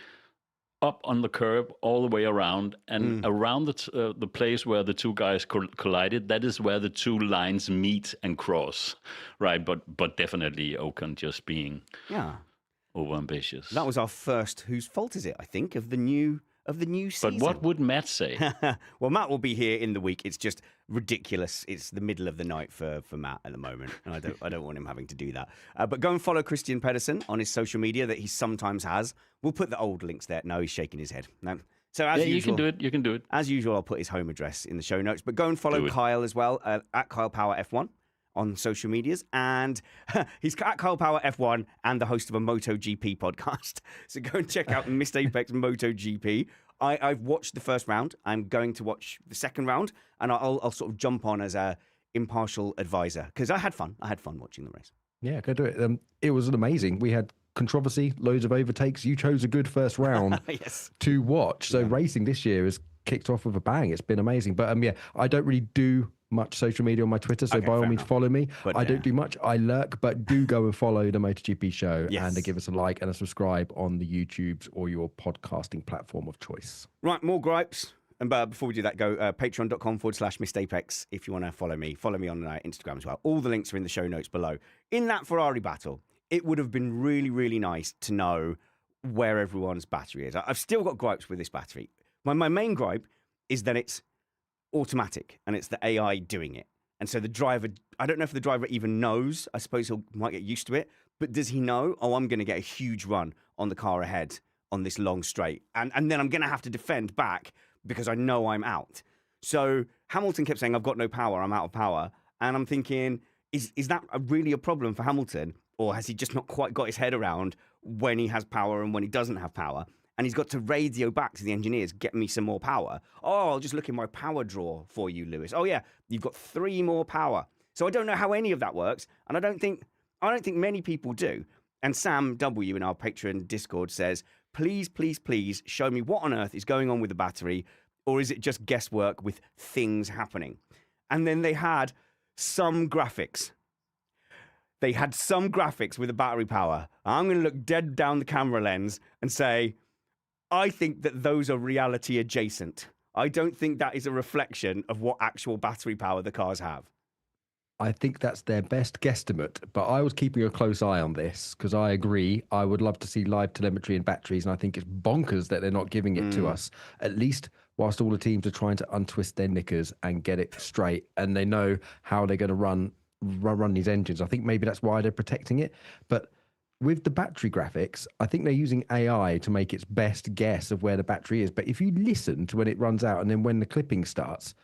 up on the curb all the way around, and around the place where the two guys collided, that is where the two lines meet and cross, right? But definitely Ocon just being overambitious. That was our first Whose Fault Is It, I think, of the new season. But what would Matt say? Well, Matt will be here in the week. It's just ridiculous. It's the middle of the night for Matt at the moment, and I don't want him having to do that. But go and follow Kristian Pedersen on his social media that he sometimes has. We'll put the old links there. No, he's shaking his head. No. So as usual, you can do it. You can do it. As usual, I'll put his home address in the show notes. But go and follow Kyle as well at Kyle Power F1 on social medias, and he's at Kyle Power F1 and the host of a MotoGP podcast. So go and check out Missed Apex MotoGP. I've watched the first round. I'm going to watch the second round, and I'll sort of jump on as a impartial advisor because I had fun. I had fun watching the race. Yeah, go do it. It was amazing. We had controversy, loads of overtakes. You chose a good first round to watch. So racing this year has kicked off with a bang. It's been amazing. But I don't really do much social media on my Twitter, so by all means follow me. But I don't do much. I lurk, but do go and follow the MotoGP show and give us a like and a subscribe on the YouTubes or your podcasting platform of choice. Right, more gripes. And before we do that, go patreon.com/missedapex if you want to follow me. Follow me on Instagram as well. All the links are in the show notes below. In that Ferrari battle, it would have been really, really nice to know where everyone's battery is. I've still got gripes with this battery. My main gripe is that it's automatic and it's the AI doing it. And so the driver, I don't know if the driver even knows. I suppose he might get used to it. But does he know, I'm going to get a huge run on the car ahead on this long straight. And then I'm going to have to defend back because I know I'm out. So Hamilton kept saying, I've got no power, I'm out of power. And I'm thinking, is that really a problem for Hamilton? Or has he just not quite got his head around when he has power and when he doesn't have power? And he's got to radio back to the engineers, get me some more power. Oh, I'll just look in my power drawer for you, Lewis. Oh yeah, you've got 3 more power. So I don't know how any of that works, and I don't think many people do. And Sam W in our Patreon Discord says, please, please, please show me what on earth is going on with the battery, or is it just guesswork with things happening? And then they had some graphics. They had some graphics with the battery power. I'm going to look dead down the camera lens and say, I think that those are reality adjacent. I don't think that is a reflection of what actual battery power the cars have. I think that's their best guesstimate, but I was keeping a close eye on this because I agree. I would love to see live telemetry and batteries, and I think it's bonkers that they're not giving it to us, at least whilst all the teams are trying to untwist their knickers and get it straight, and they know how they're going to run these engines. I think maybe that's why they're protecting it. But with the battery graphics, I think they're using AI to make its best guess of where the battery is. But if you listen to when it runs out and then when the clipping starts,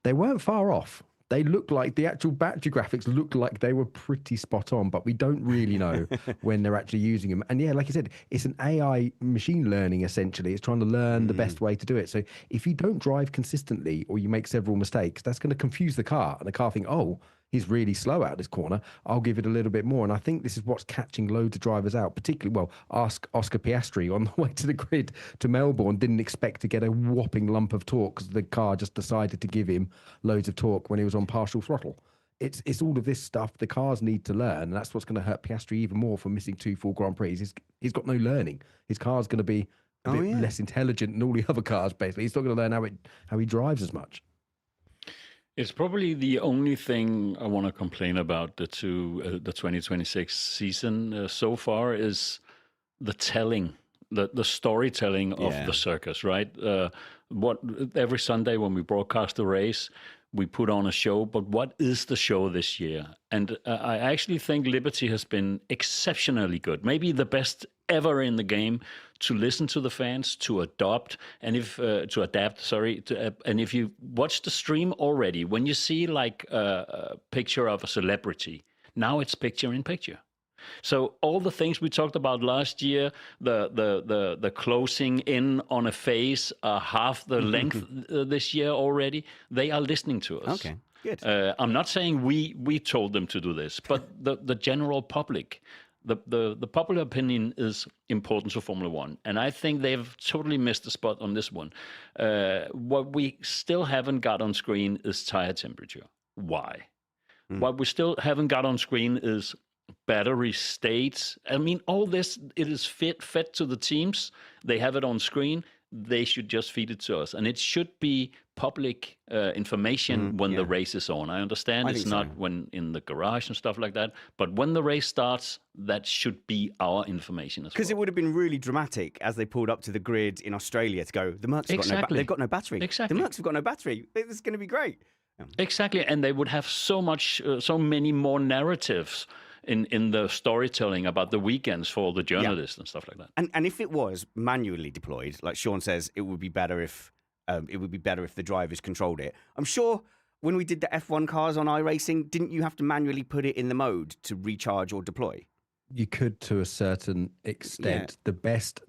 they weren't far off. They look like the actual battery graphics looked like they were pretty spot on, but we don't really know when they're actually using them. And yeah, like you said, it's an AI machine learning, essentially. It's trying to learn the best way to do it. So if you don't drive consistently or you make several mistakes, that's going to confuse the car. And the car think, oh, he's really slow out this corner. I'll give it a little bit more. And I think this is what's catching loads of drivers out, particularly, ask Oscar Piastri on the way to the grid to Melbourne, didn't expect to get a whopping lump of torque because the car just decided to give him loads of torque when he was on partial throttle. It's all of this stuff the cars need to learn, and that's what's going to hurt Piastri even more for missing 2 full Grand Prix. He's got no learning. His car's going to be a bit less intelligent than all the other cars, basically. He's not going to learn how he drives as much. It's probably the only thing I want to complain about the 2026 season so far is the telling, the storytelling of the circus, right? Every Sunday when we broadcast the race, we put on a show, but what is the show this year? And I actually think Liberty has been exceptionally good, maybe the best ever in the game, to listen to the fans, to adapt, and and if you watch the stream already, when you see like a picture of a celebrity, now it's picture in picture. So all the things we talked about last year, the closing in on a face half the length this year already, they are listening to us. Okay, good. I'm not saying we told them to do this, but the general public, the popular opinion is important to Formula One, and I think they've totally missed the spot on this one. What we still haven't got on screen is tire temperature. Why? What we still haven't got on screen is battery states. I mean, all this, it is fed to the teams. They have it on screen. They should just feed it to us. And it should be public information when the race is on. I understand it's not when in the garage and stuff like that. But when the race starts, that should be our information as well. Because it would have been really dramatic as they pulled up to the grid in Australia to go, the Mercs they've got no battery. Exactly. The Mercs have got no battery. It's going to be great. Yeah. Exactly. And they would have so many more narratives in the storytelling about the weekends for the journalists and stuff like that. And if it was manually deployed, like Sean says, it would be better if the drivers controlled it. I'm sure when we did the F1 cars on iRacing, didn't you have to manually put it in the mode to recharge or deploy? You could, to a certain extent. The best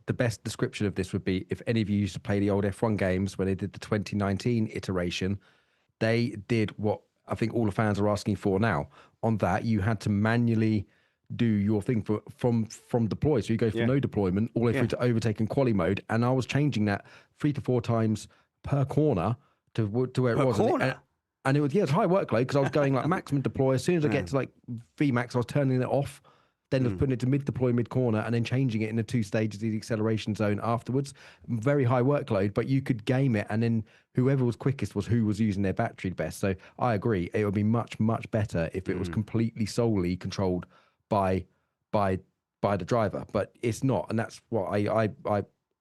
description of this would be if any of you used to play the old F1 games when they did the 2019 iteration, they did what I think all the fans are asking for now. On that, you had to manually do your thing from deploy. So you go from no deployment all the way through to overtake and quali mode. And I was changing that 3 to 4 times per corner to where it was. And it was, it's high workload because I was going like maximum deploy. As soon as I get to like VMAX, I was turning it off. Then I was putting it to mid-deploy, mid-corner, and then changing it in the 2 stages of the acceleration zone afterwards. Very high workload, but you could game it, and then whoever was quickest was who was using their battery best. So I agree. It would be much, much better if it was completely solely controlled by the driver, but it's not, and that's what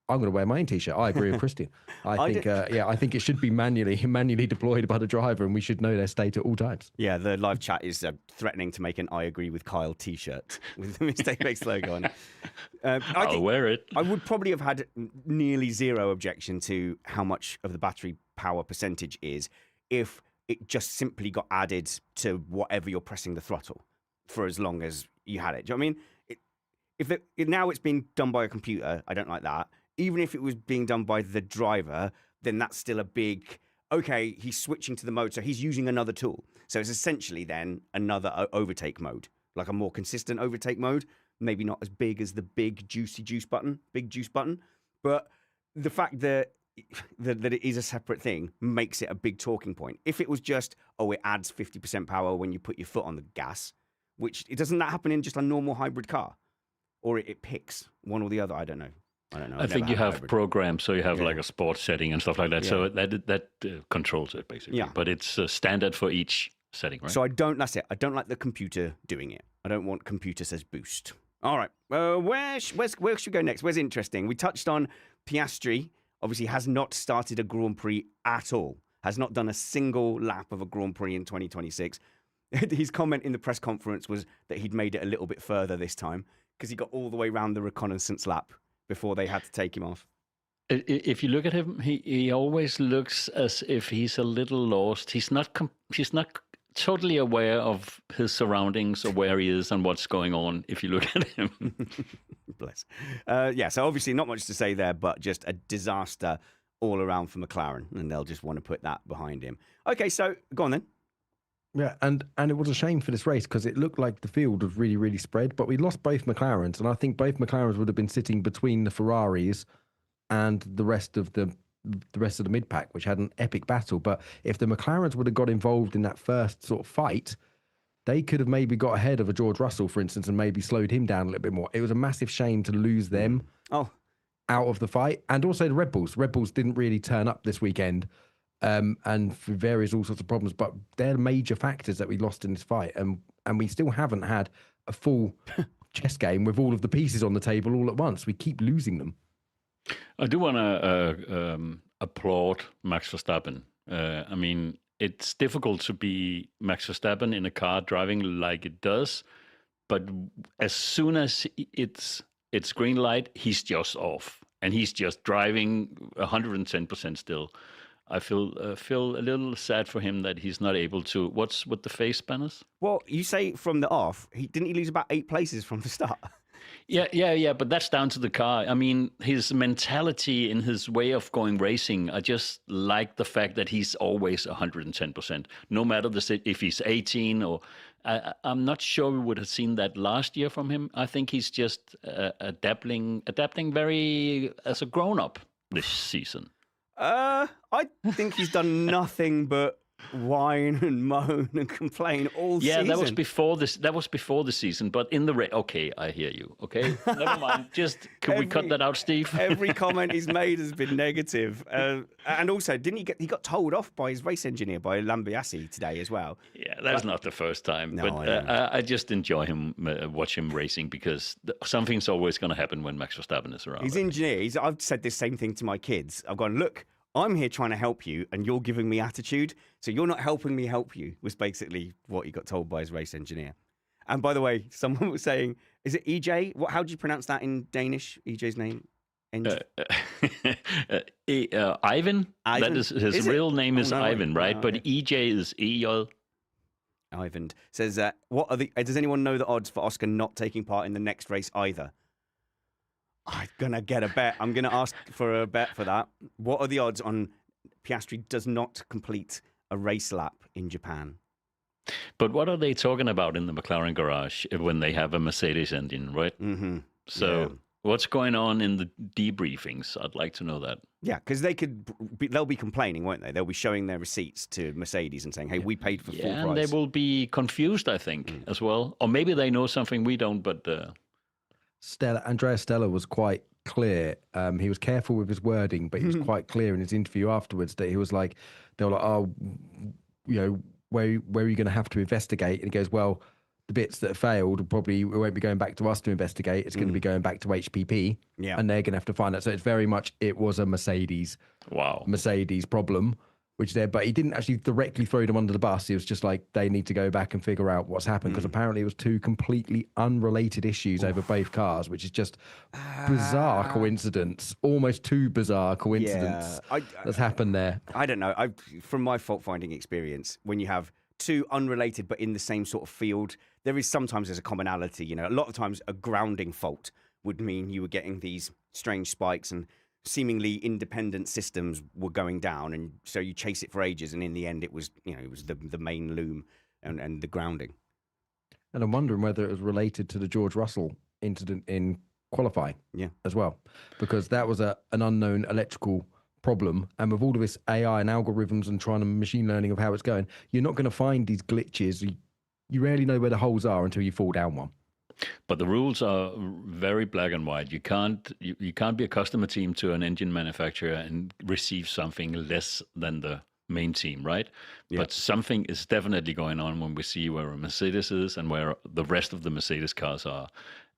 I'm going to wear my own T-shirt. I agree with Kristian. I think it should be manually deployed by the driver, and we should know their state at all times. Yeah, the live chat is threatening to make an "I agree with Kyle" T-shirt with the Mistake Makes logo on it. I'll wear it. I would probably have had nearly zero objection to how much of the battery power percentage is if it just simply got added to whatever you're pressing the throttle for as long as you had it. Do you know what I mean? Now it's being done by a computer, I don't like that. Even if it was being done by the driver, then that's still a big, okay, he's switching to the mode, so he's using another tool. So it's essentially then another overtake mode, like a more consistent overtake mode, maybe not as big as the big juice button. But the fact that it is a separate thing makes it a big talking point. If it was just, it adds 50% power when you put your foot on the gas, which it doesn't that happen in just a normal hybrid car? Or it picks one or the other, I don't know. I think you have programs, so you have like a sports setting and stuff like that. Yeah. So that controls it basically. Yeah. But it's standard for each setting, right? So that's it. I don't like the computer doing it. I don't want computer says boost. All right. Where should we go next? Where's interesting? We touched on Piastri. Obviously, has not started a Grand Prix at all. Has not done a single lap of a Grand Prix in 2026. His comment in the press conference was that he'd made it a little bit further this time because he got all the way around the reconnaissance lap before they had to take him off. If you look at him, he always looks as if he's a little lost. He's not totally aware of his surroundings or where he is and what's going on, if you look at him. Bless. So obviously not much to say there, but just a disaster all around for McLaren, and they'll just want to put that behind him. Okay, so go on then. Yeah, and it was a shame for this race because it looked like the field was really, really spread, but we lost both McLarens, and I think both McLarens would have been sitting between the Ferraris and the rest of the mid-pack, which had an epic battle. But if the McLarens would have got involved in that first sort of fight, they could have maybe got ahead of a George Russell, for instance, and maybe slowed him down a little bit more. It was a massive shame to lose them out of the fight. And also the Red Bulls. Red Bulls didn't really turn up this weekend. And for various all sorts of problems, but they're major factors that we lost in this fight, and we still haven't had a full chess game with all of the pieces on the table all at once. We keep losing them. I do want to applaud Max Verstappen. I mean, it's difficult to be Max Verstappen in a car driving like it does, but as soon as it's green light, he's just off, and he's just driving 110% still. I feel a little sad for him that he's not able to. What's with the face banners? Well, you say from the off, didn't he lose about 8 places from the start? Yeah, but that's down to the car. I mean, his mentality and his way of going racing, I just like the fact that he's always 110%, no matter if he's 18 or... I'm not sure we would have seen that last year from him. I think he's just adapting very as a grown-up this season. I think he's done nothing but whine and moan and complain all season. Yeah, that was before this. That was before the season. But in the okay, I hear you. Okay, never mind. Just can we cut that out, Steve? Every comment he's made has been negative. And also, he got told off by his race engineer, by Lambiase today as well. Yeah, that's not the first time. No, but I just enjoy him, watch him racing, because something's always going to happen when Max Verstappen is around. His engineer. I've said this same thing to my kids. I've gone, look, I'm here trying to help you, and you're giving me attitude, so you're not helping me help you, was basically what he got told by his race engineer. And by the way, someone was saying, is it EJ? How do you pronounce that in Danish, EJ's name? Ivan? That is his real name is Ivan, right? But EJ is EJ. Ivan says, does anyone know the odds for Oscar not taking part in the next race either? I'm going to get a bet. I'm going to ask for a bet for that. What are the odds on Piastri does not complete a race lap in Japan? But what are they talking about in the McLaren garage when they have a Mercedes engine, right? Mm-hmm. So what's going on in the debriefings? I'd like to know that. Yeah, because they'll be complaining, won't they? They'll be showing their receipts to Mercedes and saying, hey, we paid for full price. And they will be confused, I think, as well. Or maybe they know something we don't, but... Andrea Stella was quite clear. He was careful with his wording, but he was quite clear in his interview afterwards that he was like, they were like, oh, where are you going to have to investigate? And he goes, well, the bits that failed probably won't be going back to us to investigate. It's going to be going back to HPP, and they're going to have to find out. So it's very much, it was a Mercedes problem, which but he didn't actually directly throw them under the bus. He was just like, they need to go back and figure out what's happened, because apparently it was 2 completely unrelated issues over both cars, which is just bizarre coincidence, almost too bizarre coincidence that's happened there. I don't know. From my fault-finding experience, when you have 2 unrelated but in the same sort of field, there's a commonality. A lot of times a grounding fault would mean you were getting these strange spikes and seemingly independent systems were going down, and so you chase it for ages, and in the end it was the main loom and the grounding. And I'm wondering whether it was related to the George Russell incident in qualifying as well, because that was an unknown electrical problem, and with all of this AI and algorithms and trying to machine learning of how it's going, you're not going to find these glitches. You rarely know where the holes are until you fall down one. But the rules are very black and white. You can't be a customer team to an engine manufacturer and receive something less than the main team, right? Yeah. But something is definitely going on when we see where a Mercedes is and where the rest of the Mercedes cars are,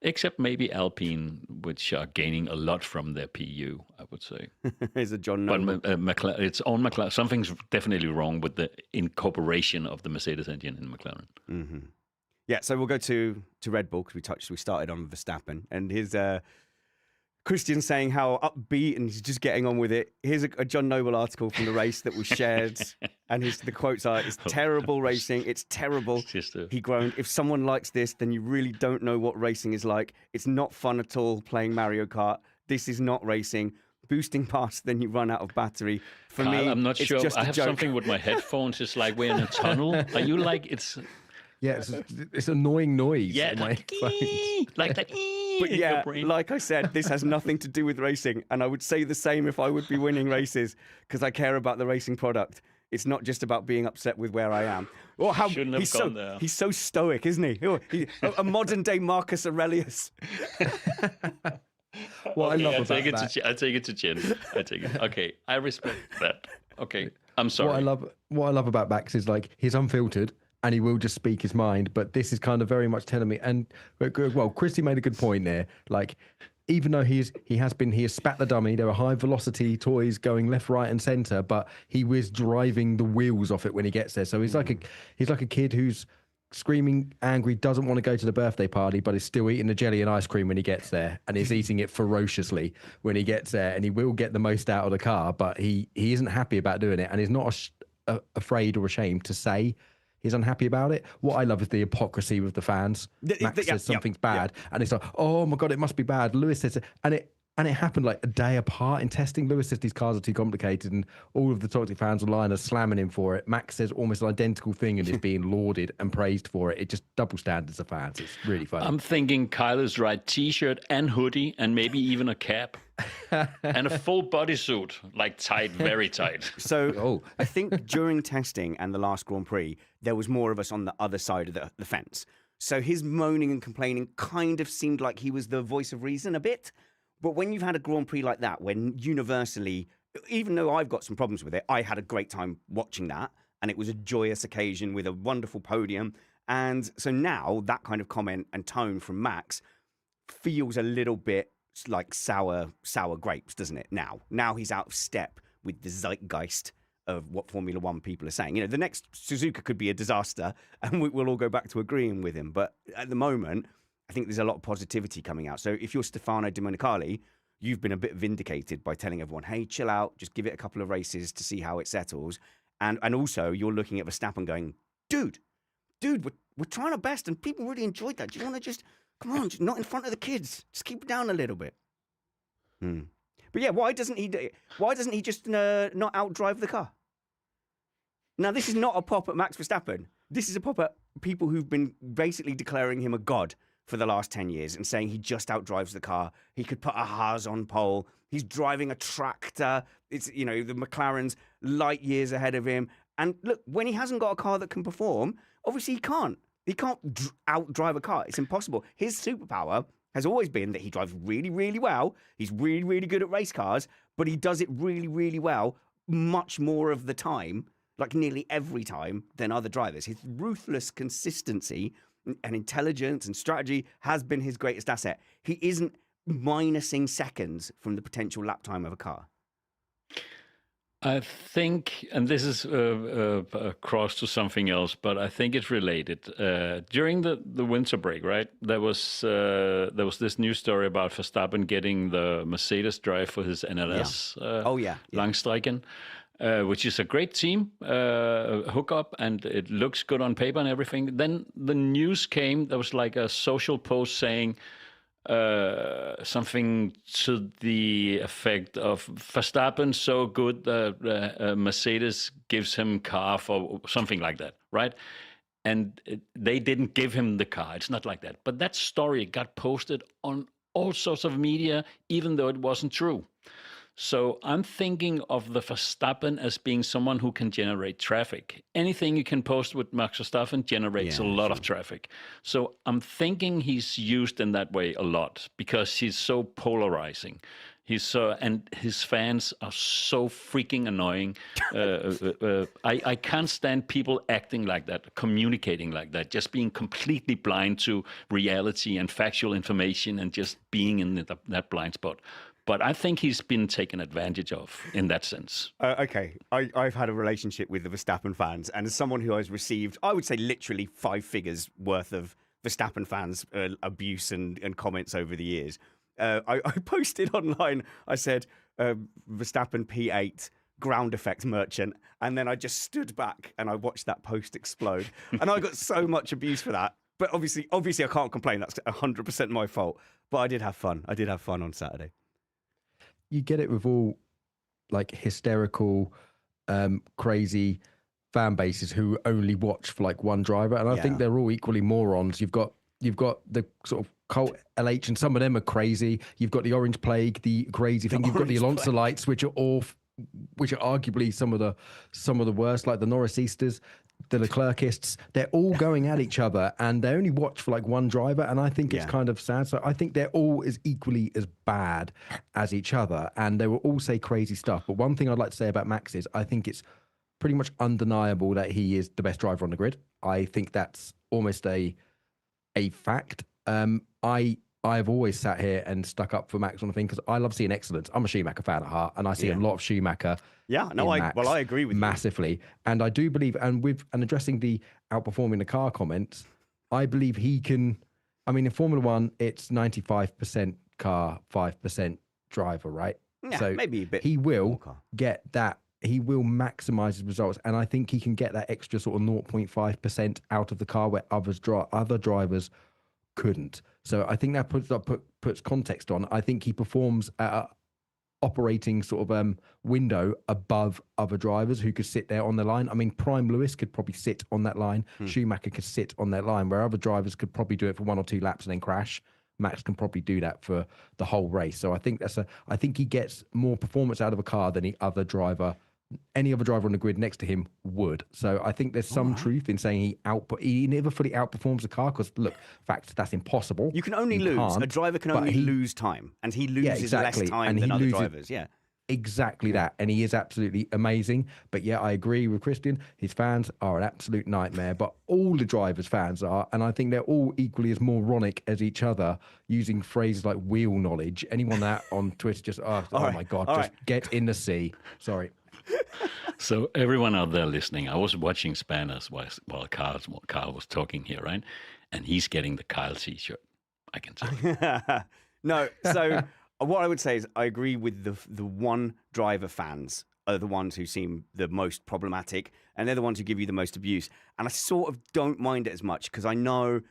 except maybe Alpine, which are gaining a lot from their PU, I would say. Is it John? But McLaren, its own McLaren, something's definitely wrong with the incorporation of the Mercedes engine in McLaren. Mm-hmm. Yeah, so we'll go to Red Bull, because we started on Verstappen, and his Kristian saying how upbeat and he's just getting on with it. Here's a John Noble article from the race that was shared, and the quotes are, "It's terrible racing. It's terrible." He groaned, "If someone likes this, then you really don't know what racing is like. It's not fun at all playing Mario Kart. This is not racing. Boosting past, then you run out of battery. For Kyle, me, I'm not it's sure. just I a have joke." something with my headphones. It's like we're in a tunnel. Are you like it's? Yeah, it's annoying noise. Yeah, like that. But yeah, like I said, this has nothing to do with racing, and I would say the same if I would be winning races, because I care about the racing product. It's not just about being upset with where I am. Or how shouldn't have gone there. He's so stoic, isn't he? A modern day Marcus Aurelius. Well, okay, I take it to chin. I take it. Okay, I respect that. Okay, I'm sorry. What I love about Max is like he's unfiltered, and he will just speak his mind. But this is kind of very much telling me. And well, Christy made a good point there. Like even though he has spat the dummy, there were high velocity toys going left, right, and centre, but he was driving the wheels off it when he gets there. So he's like a kid who's screaming angry, doesn't want to go to the birthday party, but is still eating the jelly and ice cream when he gets there, and is eating it ferociously when he gets there, and he will get the most out of the car, but he isn't happy about doing it, and is not afraid or ashamed to say he's unhappy about it. What I love is the hypocrisy with the fans. Max says something's bad, and it's like, oh my God, it must be bad. Lewis says it, and it happened like a day apart in testing. Lewis says these cars are too complicated, and all of the toxic fans online are slamming him for it. Max says almost an identical thing and is being lauded and praised for it. It just double standards of fans. It's really funny. I'm thinking Kyle is right. T-shirt and hoodie, and maybe even a cap. And a full bodysuit, like tight, very tight. So I think during testing and the last Grand Prix, there was more of us on the other side of the fence. So his moaning and complaining kind of seemed like he was the voice of reason a bit. But when you've had a Grand Prix like that, when universally, even though I've got some problems with it, I had a great time watching that. And it was a joyous occasion with a wonderful podium. And so now that kind of comment and tone from Max feels a little bit like sour grapes, doesn't it? Now he's out of step with the zeitgeist of what Formula One people are saying. You know, the next Suzuka could be a disaster, and we'll all go back to agreeing with him. But at the moment, I think there's a lot of positivity coming out. So if you're Stefano Domenicali, you've been a bit vindicated by telling everyone, hey, chill out, just give it a couple of races to see how it settles. And also, you're looking at Verstappen going, dude, we're trying our best, and people really enjoyed that. Do you want to just... Come on, just not in front of the kids. Just keep it down a little bit. But yeah, why doesn't he just not outdrive the car? Now, this is not a pop at Max Verstappen. This is a pop at people who've been basically declaring him a god for the last 10 years and saying he just outdrives the car. He could put a Haas on pole. He's driving a tractor. It's, you know, the McLaren's light years ahead of him. And look, when he hasn't got a car that can perform, obviously he can't. He can't outdrive a car. It's impossible. His superpower has always been that he drives really, really well. He's really, really good at race cars, but he does it really, really well much more of the time, like nearly every time, than other drivers. His ruthless consistency and intelligence and strategy has been his greatest asset. He isn't minusing seconds from the potential lap time of a car. I think, and this is cross to something else, but I think it's related. During the winter break, right, there was this news story about Verstappen getting the Mercedes drive for his NLS Langstrecken, which is a great team hookup, and it looks good on paper and everything. Then the news came, there was like a social post saying, something to the effect of Verstappen so good that Mercedes gives him car for something like that, right? And they didn't give him the car. It's not like that. But that story got posted on all sorts of media, even though it wasn't true. So I'm thinking of the Verstappen as being someone who can generate traffic. Anything you can post with Max Verstappen generates a lot of traffic. So I'm thinking he's used in that way a lot because he's so polarizing. He's so, and his fans are so freaking annoying. I can't stand people acting like that, communicating like that, just being completely blind to reality and factual information and just being in that blind spot. But I think he's been taken advantage of in that sense. Okay, I've had a relationship with the Verstappen fans, and as someone who has received, I would say, literally 5 figures worth of Verstappen fans' abuse and comments over the years, I posted online, I said, Verstappen P8, ground effect merchant, and then I just stood back and I watched that post explode. And I got so much abuse for that. But obviously I can't complain. That's 100% my fault. But I did have fun. I did have fun on Saturday. You get it with all like hysterical, crazy fan bases who only watch for like one driver, and I think they're all equally morons. You've got the sort of cult LH, and some of them are crazy. You've got the Orange Plague, the crazy thing. You've got the Alonso lights, which are arguably some of the worst, like the Norrisistas, the Leclercists. They're all going at each other, and they only watch for like one driver, and I think it's kind of sad. So I think they're all as equally as bad as each other, and they will all say crazy stuff. But one thing I'd like to say about Max is I think it's pretty much undeniable that he is the best driver on the grid. I think that's almost a fact. I I've always sat here and stuck up for Max on the thing because I love seeing excellence. I'm a Schumacher fan at heart, and I see a lot of Schumacher. Yeah, no, I agree with you massively, and I do believe, and addressing the outperforming the car comments, I believe he can. I mean, in Formula One, it's 95% car, 5% driver, right? Yeah, so maybe a bit. He will get that. He will maximize his results, and I think he can get that extra sort of 0.5% out of the car where other drivers couldn't. So I think that puts context on. I think he performs at a operating sort of window above other drivers who could sit there on the line. I mean, Prime Lewis could probably sit on that line. Schumacher could sit on that line, where other drivers could probably do it for 1 or 2 laps and then crash. Max can probably do that for the whole race. So I think I think he gets more performance out of a car than any other driver on the grid next to him would. So I think there's some truth in saying he never fully outperforms the car because, look, fact, that's impossible. You can only lose. A driver can only lose time, and he loses less time than other drivers. Yeah. Exactly that. And he is absolutely amazing. But yeah, I agree with Kristian. His fans are an absolute nightmare, but all the drivers' fans are. And I think they're all equally as moronic as each other, using phrases like wheel knowledge. Anyone that on Twitter just, my God, just get in the sea. Sorry. So everyone out there listening, I was watching Spanners while Carl was talking here, right? And he's getting the Kyle t-shirt, I can tell you. No, so what I would say is I agree with the one driver fans are the ones who seem the most problematic, and they're the ones who give you the most abuse. And I sort of don't mind it as much because I know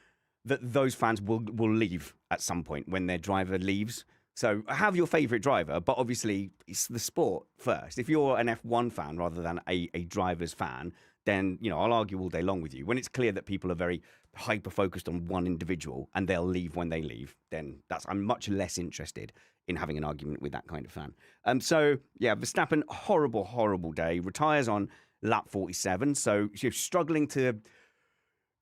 that those fans will leave at some point when their driver leaves. So have your favourite driver, but obviously it's the sport first. If you're an F1 fan rather than a driver's fan, then I'll argue all day long with you. When it's clear that people are very hyper-focused on one individual and they'll leave when they leave, then I'm much less interested in having an argument with that kind of fan. So, yeah, Verstappen, horrible, horrible day. Retires on lap 47, so she's struggling to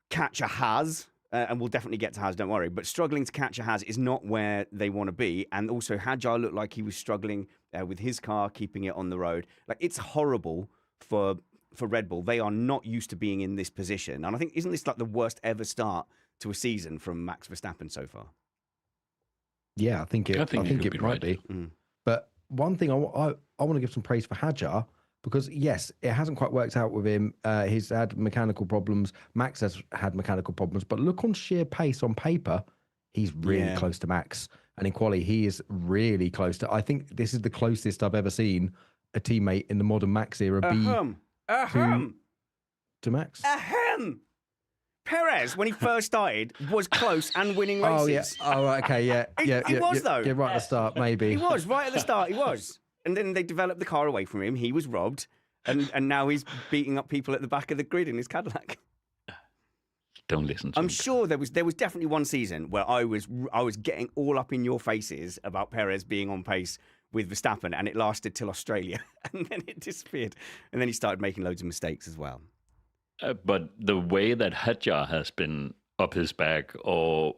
catch a Haas. And we'll definitely get to Haas, don't worry. But struggling to catch a Haas is not where they want to be. And also, Hadjar looked like he was struggling with his car, keeping it on the road. Like, it's horrible for Red Bull. They are not used to being in this position. And I think, isn't this like the worst ever start to a season from Max Verstappen so far? Yeah, I think it might be. But one thing I want to give some praise for Hadjar, because yes, it hasn't quite worked out with him. He's had mechanical problems. Max has had mechanical problems, but look on sheer pace on paper, he's really close to Max. And in quali, he is really close to. I think this is the closest I've ever seen a teammate in the modern Max era be to Max. Perez, when he first started, was close and winning races. Oh yeah. Oh okay. Yeah. He was though. Yeah, right at the start, maybe. He was right at the start. He was. And then they developed the car away from him. He was robbed, and now he's beating up people at the back of the grid in his Cadillac. Don't listen to him. I'm sure there was definitely one season where I was getting all up in your faces about Perez being on pace with Verstappen, and it lasted till Australia, and then it disappeared, and then he started making loads of mistakes as well. But the way that Hadjar has been up his back, or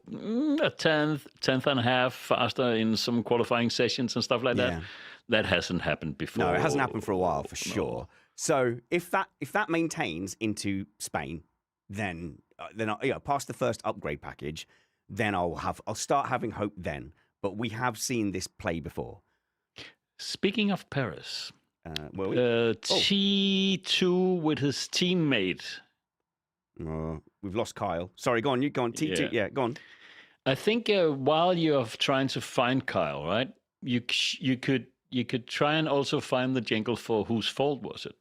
a tenth and a half faster in some qualifying sessions and stuff like that. That hasn't happened before. No, it hasn't happened for a while, for sure. So if that maintains into Spain, then past the first upgrade package, then I'll start having hope then. But we have seen this play before. Speaking of Paris, T2 with his teammate. We've lost Kyle. Sorry, go on. You go on. T2. Yeah, go on. I think while you're trying to find Kyle, right? You could try and also find the jingle for whose fault was it?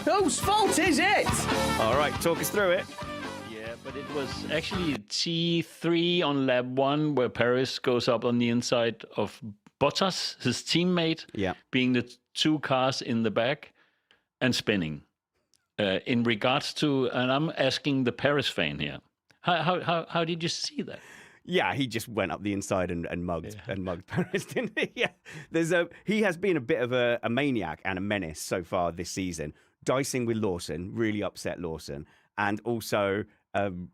Whose fault is it? All right, talk us through it. Yeah, but it was actually T3 on lap 1 where Paris goes up on the inside of Bottas, his teammate, being the 2 cars in the back and spinning. In regards to, and I'm asking the Paris fan here, how did you see that? Yeah, he just went up the inside and mugged Perez, didn't he? Yeah, he has been a bit of a maniac and a menace so far this season. Dicing with Lawson really upset Lawson, and also and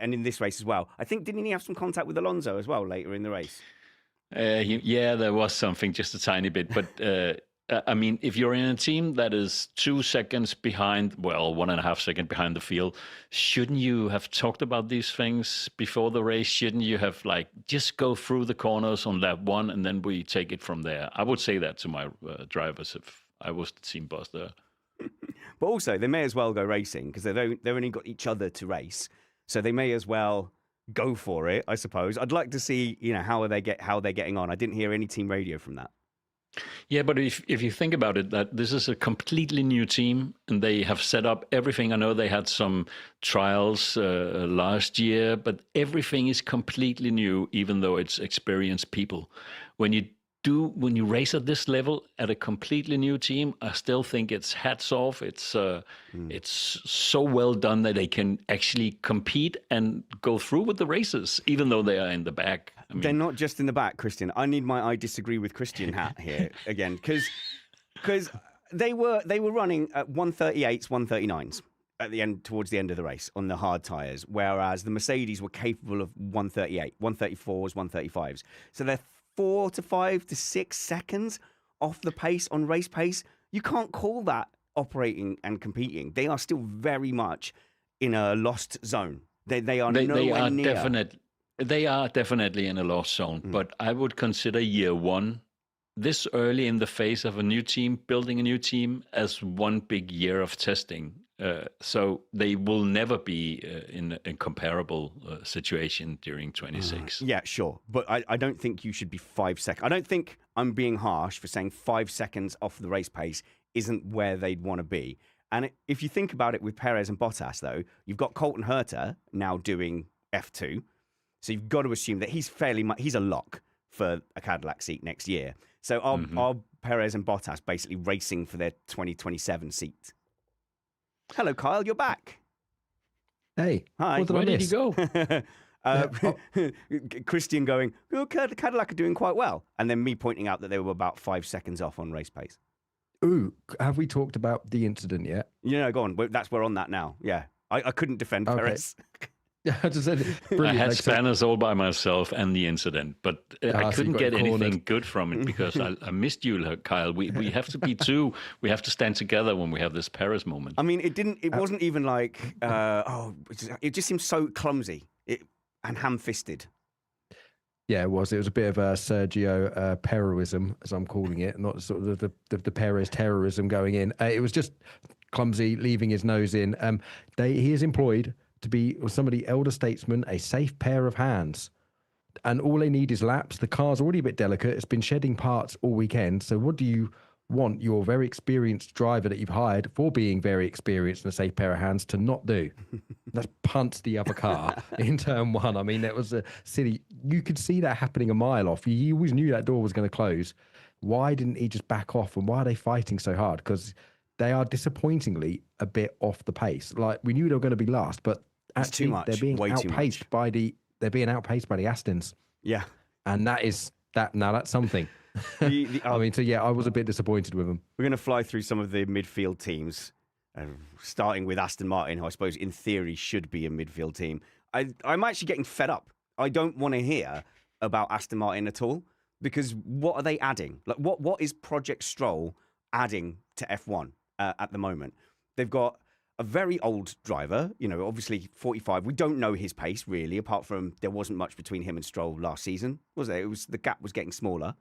in this race as well. I think didn't he have some contact with Alonso as well later in the race? Yeah, there was something, just a tiny bit, but I mean, if you're in a team that is 2 seconds behind, well, 1.5 seconds behind the field, shouldn't you have talked about these things before the race? Shouldn't you have just go through the corners on lap one and then we take it from there? I would say that to my drivers if I was the team boss there. But also, they may as well go racing because they've only got each other to race, so they may as well go for it. I suppose. I'd like to see, how they're getting on. I didn't hear any team radio from that. Yeah, but if you think about it, that this is a completely new team and they have set up everything. I know they had some trials last year, but everything is completely new, even though it's experienced people. When you race at this level at a completely new team, I still think it's hats off. It's so well done that they can actually compete and go through with the races, even though they are in the back. I mean, they're not just in the back, Kristian. I need my I disagree with Kristian hat here again, because they were running at 138s, 139s at the end, towards the end of the race on the hard tires, whereas the Mercedes were capable of 138, 134s, 135s. So they're 4 to 5 to 6 seconds off the pace on race pace. You can't call that operating and competing. They are still very much in a lost zone. They are nowhere near. They are definitely in a lost zone, but I would consider year one, this early in the phase of a new team, building a new team, as one big year of testing. So they will never be in a comparable situation during 26. Yeah, sure. But I don't think you should be 5 seconds. I don't think I'm being harsh for saying 5 seconds off the race pace isn't where they'd want to be. And if you think about it with Perez and Bottas, though, you've got Colton Herta now doing F2. So you've got to assume that he's a lock for a Cadillac seat next year. So are Perez and Bottas basically racing for their 2027 seat? Hello, Kyle, you're back. Hey, hi. Where did he go? Kristian going, Cadillac are doing quite well. And then me pointing out that they were about 5 seconds off on race pace. Ooh, have we talked about the incident yet? Go on. We're on that now. Yeah. I couldn't defend Perez. I just said, I had Spanners all by myself and the incident, but I couldn't get anything good from it because I missed you, Kyle. We have to be two. We have to stand together when we have this Paris moment. I mean, it wasn't even like, it just seemed so clumsy and ham-fisted. Yeah, it was. It was a bit of a Sergio Peroism, as I'm calling it, not sort of the Perez terrorism going in. It was just clumsy, leaving his nose in. He is employed to be somebody elder statesman, a safe pair of hands. And all they need is laps. The car's already a bit delicate. It's been shedding parts all weekend. So what do you want your very experienced driver that you've hired for being very experienced and a safe pair of hands to not do? That's punt the other car in turn one. I mean, that was a silly. You could see that happening a mile off. You always knew that door was going to close. Why didn't he just back off? And why are they fighting so hard? Because they are disappointingly a bit off the pace. Like, we knew they were going to be last, but actually they're being outpaced by the Astons. Yeah. And that's something. I mean, so yeah, I was a bit disappointed with them. We're going to fly through some of the midfield teams, starting with Aston Martin, who I suppose in theory should be a midfield team. I'm actually getting fed up. I don't want to hear about Aston Martin at all, because what are they adding? Like, what is Project Stroll adding to F1 at the moment? They've got a very old driver, obviously 45. We don't know his pace really, apart from there wasn't much between him and Stroll last season, was there? The gap was getting smaller.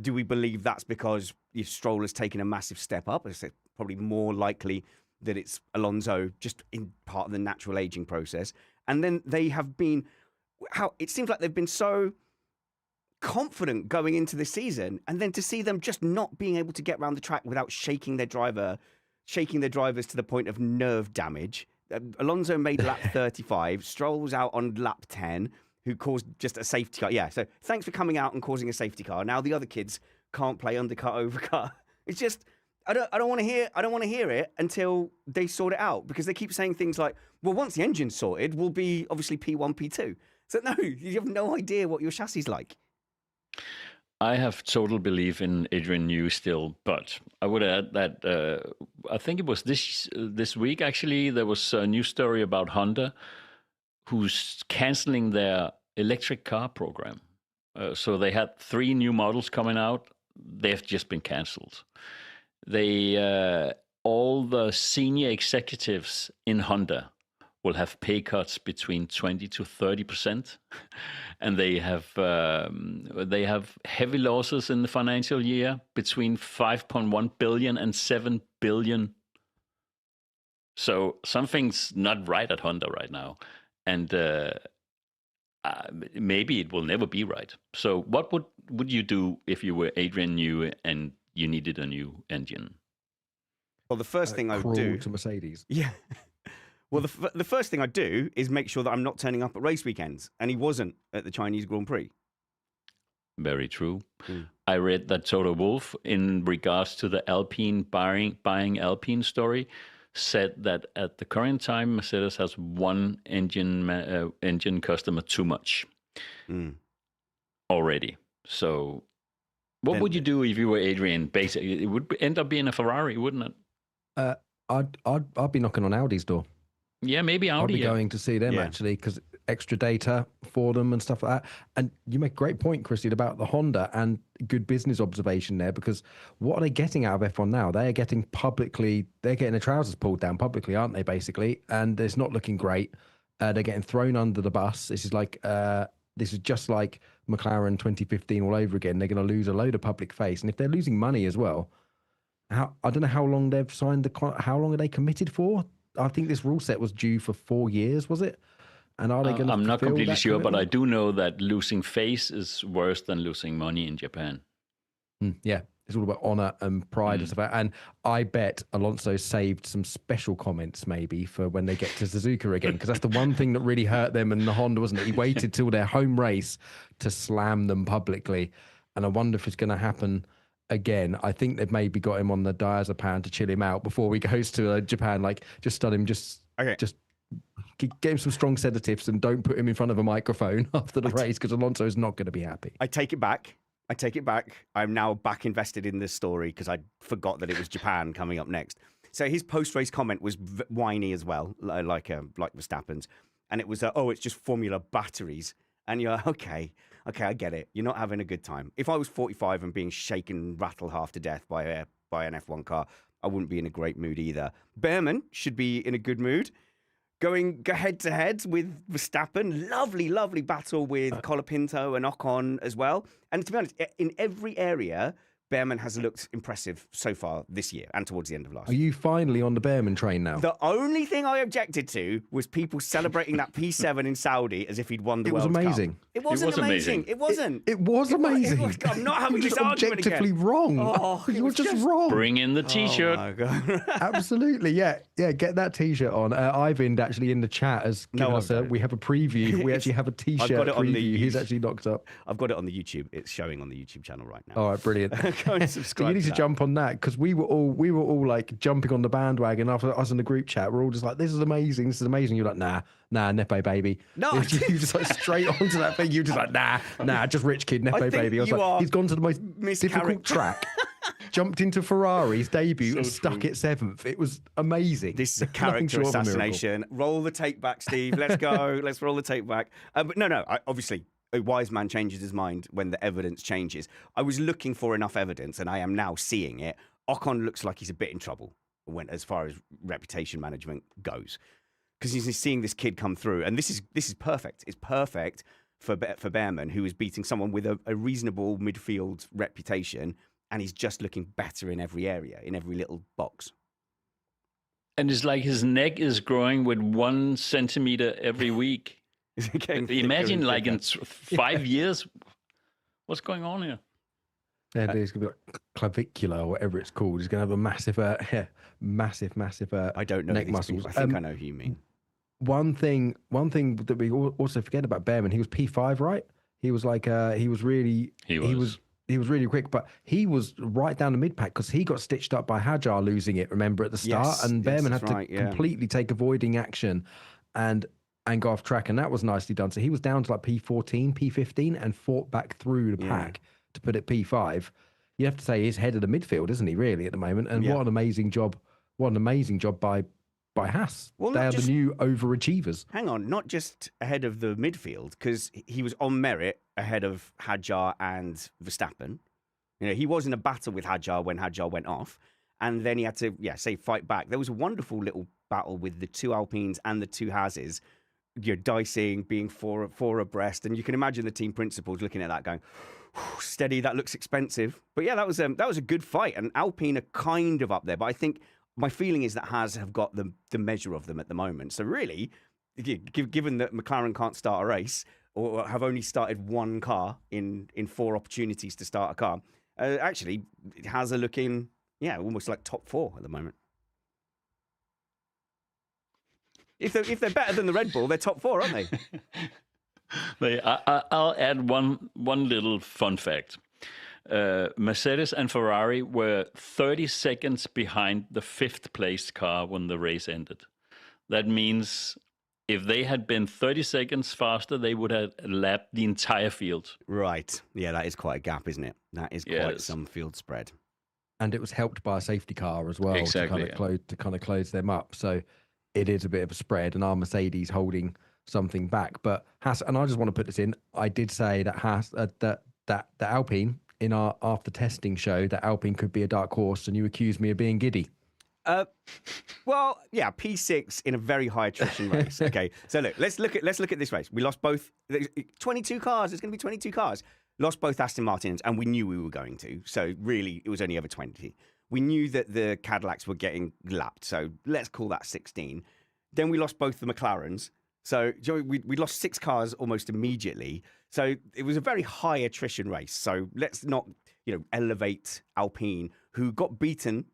Do we believe that's because if Stroll has taken a massive step up? It's probably more likely that it's Alonso, just in part of the natural aging process. And then they have been, it seems like they've been so confident going into the season, and then to see them just not being able to get around the track without shaking their drivers to the point of nerve damage. Alonso made lap 35. Stroll was out on lap 10, who caused just a safety car. Yeah, so thanks for coming out and causing a safety car. Now the other kids can't play undercut overcut. It's just I don't want to hear it until they sort it out, because they keep saying things like, well, once the engine's sorted, we'll be obviously P1, P2. So no, you have no idea what your chassis is like. I have total belief in Adrian Newey still, but I would add that I think it was this week, actually, there was a news story about Honda, who's canceling their electric car program. So they had 3 new models coming out. They've just been canceled. all the senior executives in Honda will have pay cuts between 20 to 30%, and they have heavy losses in the financial year between 5.1 billion and 7 billion. So something's not right at Honda right now, and maybe it will never be right. So what would you do if you were Adrian Newey and you needed a new engine? Well, the first thing I would do to Mercedes. Yeah. Well, the first thing I'd do is make sure that I'm not turning up at race weekends, and he wasn't at the Chinese Grand Prix. Very true. I read that Toto Wolff, in regards to the Alpine buying Alpine story, said that at the current time, Mercedes has one engine customer too much already. So what would you do if you were Adrian? Basically, it would end up being a Ferrari, wouldn't it? I'd be knocking on Audi's door. Yeah, maybe Audi. I'd be going to see them actually, because extra data for them and stuff like that. And you make a great point, Kristian, about the Honda, and good business observation there, because what are they getting out of F1 now? They are getting they're getting their trousers pulled down publicly, aren't they, basically? And it's not looking great. They're getting thrown under the bus. This is just like McLaren 2015 all over again. They're going to lose a load of public face. And if they're losing money as well, I don't know how long they've signed how long are they committed for? I think this rule set was due for 4 years, was it? And are they going to? I'm not completely sure, commitment? but I do know that losing face is worse than losing money in Japan. Yeah, it's all about honor and pride and stuff. And I bet Alonso saved some special comments maybe for when they get to Suzuka again, because that's the one thing that really hurt them and the Honda, wasn't it? He waited till their home race to slam them publicly, and I wonder if it's going to happen again. I think they've maybe got him on the diazepam to chill him out before he goes to Japan. Like, just stun him, just get him some strong sedatives and don't put him in front of a microphone after the race, because Alonso is not going to be happy. I take it back. I'm now back invested in this story because I forgot that it was Japan coming up next. So his post-race comment was whiny as well, like Verstappen's. And it was, it's just Formula batteries. And you're okay, I get it. You're not having a good time. If I was 45 and being shaken, rattled half to death by an F1 car, I wouldn't be in a great mood either. Behrman should be in a good mood. Going head-to-head with Verstappen. Lovely battle with Colapinto and Ocon as well. And to be honest, in every area, Behrman has looked impressive so far this year and towards the end of last year. Are you finally on the Behrman train now? The only thing I objected to was people celebrating that P7 in Saudi as if he'd won the World Cup. It was amazing. It wasn't amazing. It wasn't. It was amazing. I'm not having this argument again. Objectively wrong. You were just wrong. Bring in the T-shirt. Oh my God. Absolutely, yeah. Get that T-shirt on. Ivan actually in the chat has given us we have a preview. We actually have a T-shirt preview. He's actually knocked up. I've got it on the YouTube. It's showing on the YouTube channel right now. All right, brilliant. Go and subscribe. So you need to jump on that, because we were all like jumping on the bandwagon after us in the group chat. We're all just like, this is amazing. You're like, nah, Nepo baby. No, you just like straight onto that thing. You're just like, nah, just rich kid Nepo baby. I was like, he's gone to the most difficult track, jumped into Ferrari's debut and stuck it 7th. It was amazing. This is a character assassination. Roll the tape back, Steve. Let's go. Let's roll the tape back. But no, obviously. A wise man changes his mind when the evidence changes. I was looking for enough evidence, and I am now seeing it. Ocon looks like he's a bit in trouble as far as reputation management goes, because he's seeing this kid come through, and this is perfect. It's perfect for Behrman, who is beating someone with a reasonable midfield reputation, and he's just looking better in every area, in every little box. And it's like his neck is growing with 1 centimeter every week. Imagine, like, in 5 years, what's going on here? Yeah, he's going to be like clavicular or whatever it's called. He's going to have a massive, massive I don't know neck muscles. I think I know who you mean. One thing that we also forget about Behrman, he was P5, right? He was like, he was really quick, but he was right down the mid pack because he got stitched up by Hadjar losing it, remember, at the start, and Behrman had to completely take avoiding action and go off track, and that was nicely done. So he was down to like P14, P15, and fought back through the pack to put it P5. You have to say he's head of the midfield, isn't he, really, at the moment? And what an amazing job! What an amazing job by Haas. Well, they are the new overachievers. Hang on, not just ahead of the midfield, because he was on merit ahead of Hadjar and Verstappen. You know, he was in a battle with Hadjar when Hadjar went off, and then he had to, fight back. There was a wonderful little battle with the two Alpines and the two Haases, dicing, being four abreast, and you can imagine the team principals looking at that going, steady, that looks expensive. But yeah, that was a good fight, and Alpine are kind of up there, but I think my feeling is that Haas have got the measure of them at the moment. So really, given that McLaren can't start a race or have only started one car in 4 opportunities to start a car, actually Haas are looking, almost like top 4 at the moment. If they're better than the Red Bull, they're top 4, aren't they? I'll add one little fun fact. Mercedes and Ferrari were 30 seconds behind the 5th placed car when the race ended. That means if they had been 30 seconds faster, they would have lapped the entire field. Right. Yeah, that is quite a gap, isn't it? That is quite some field spread. And it was helped by a safety car as well exactly, to kind of close them up. So it is a bit of a spread, and our Mercedes holding something back. But Haas, and I just want to put this in, I did say that Haas, that Alpine in our after testing show, that Alpine could be a dark horse, and you accused me of being giddy. Well, yeah, P6 in a very high attrition race. Okay, so let's look at this race. We lost both 22 cars. It's going to be 22 cars. Lost both Aston Martins, and we knew we were going to. So really, it was only over 20. We knew that the Cadillacs were getting lapped, so let's call that 16. Then we lost both the McLarens. So we lost 6 cars almost immediately. So it was a very high attrition race. So let's not, elevate Alpine, who got beaten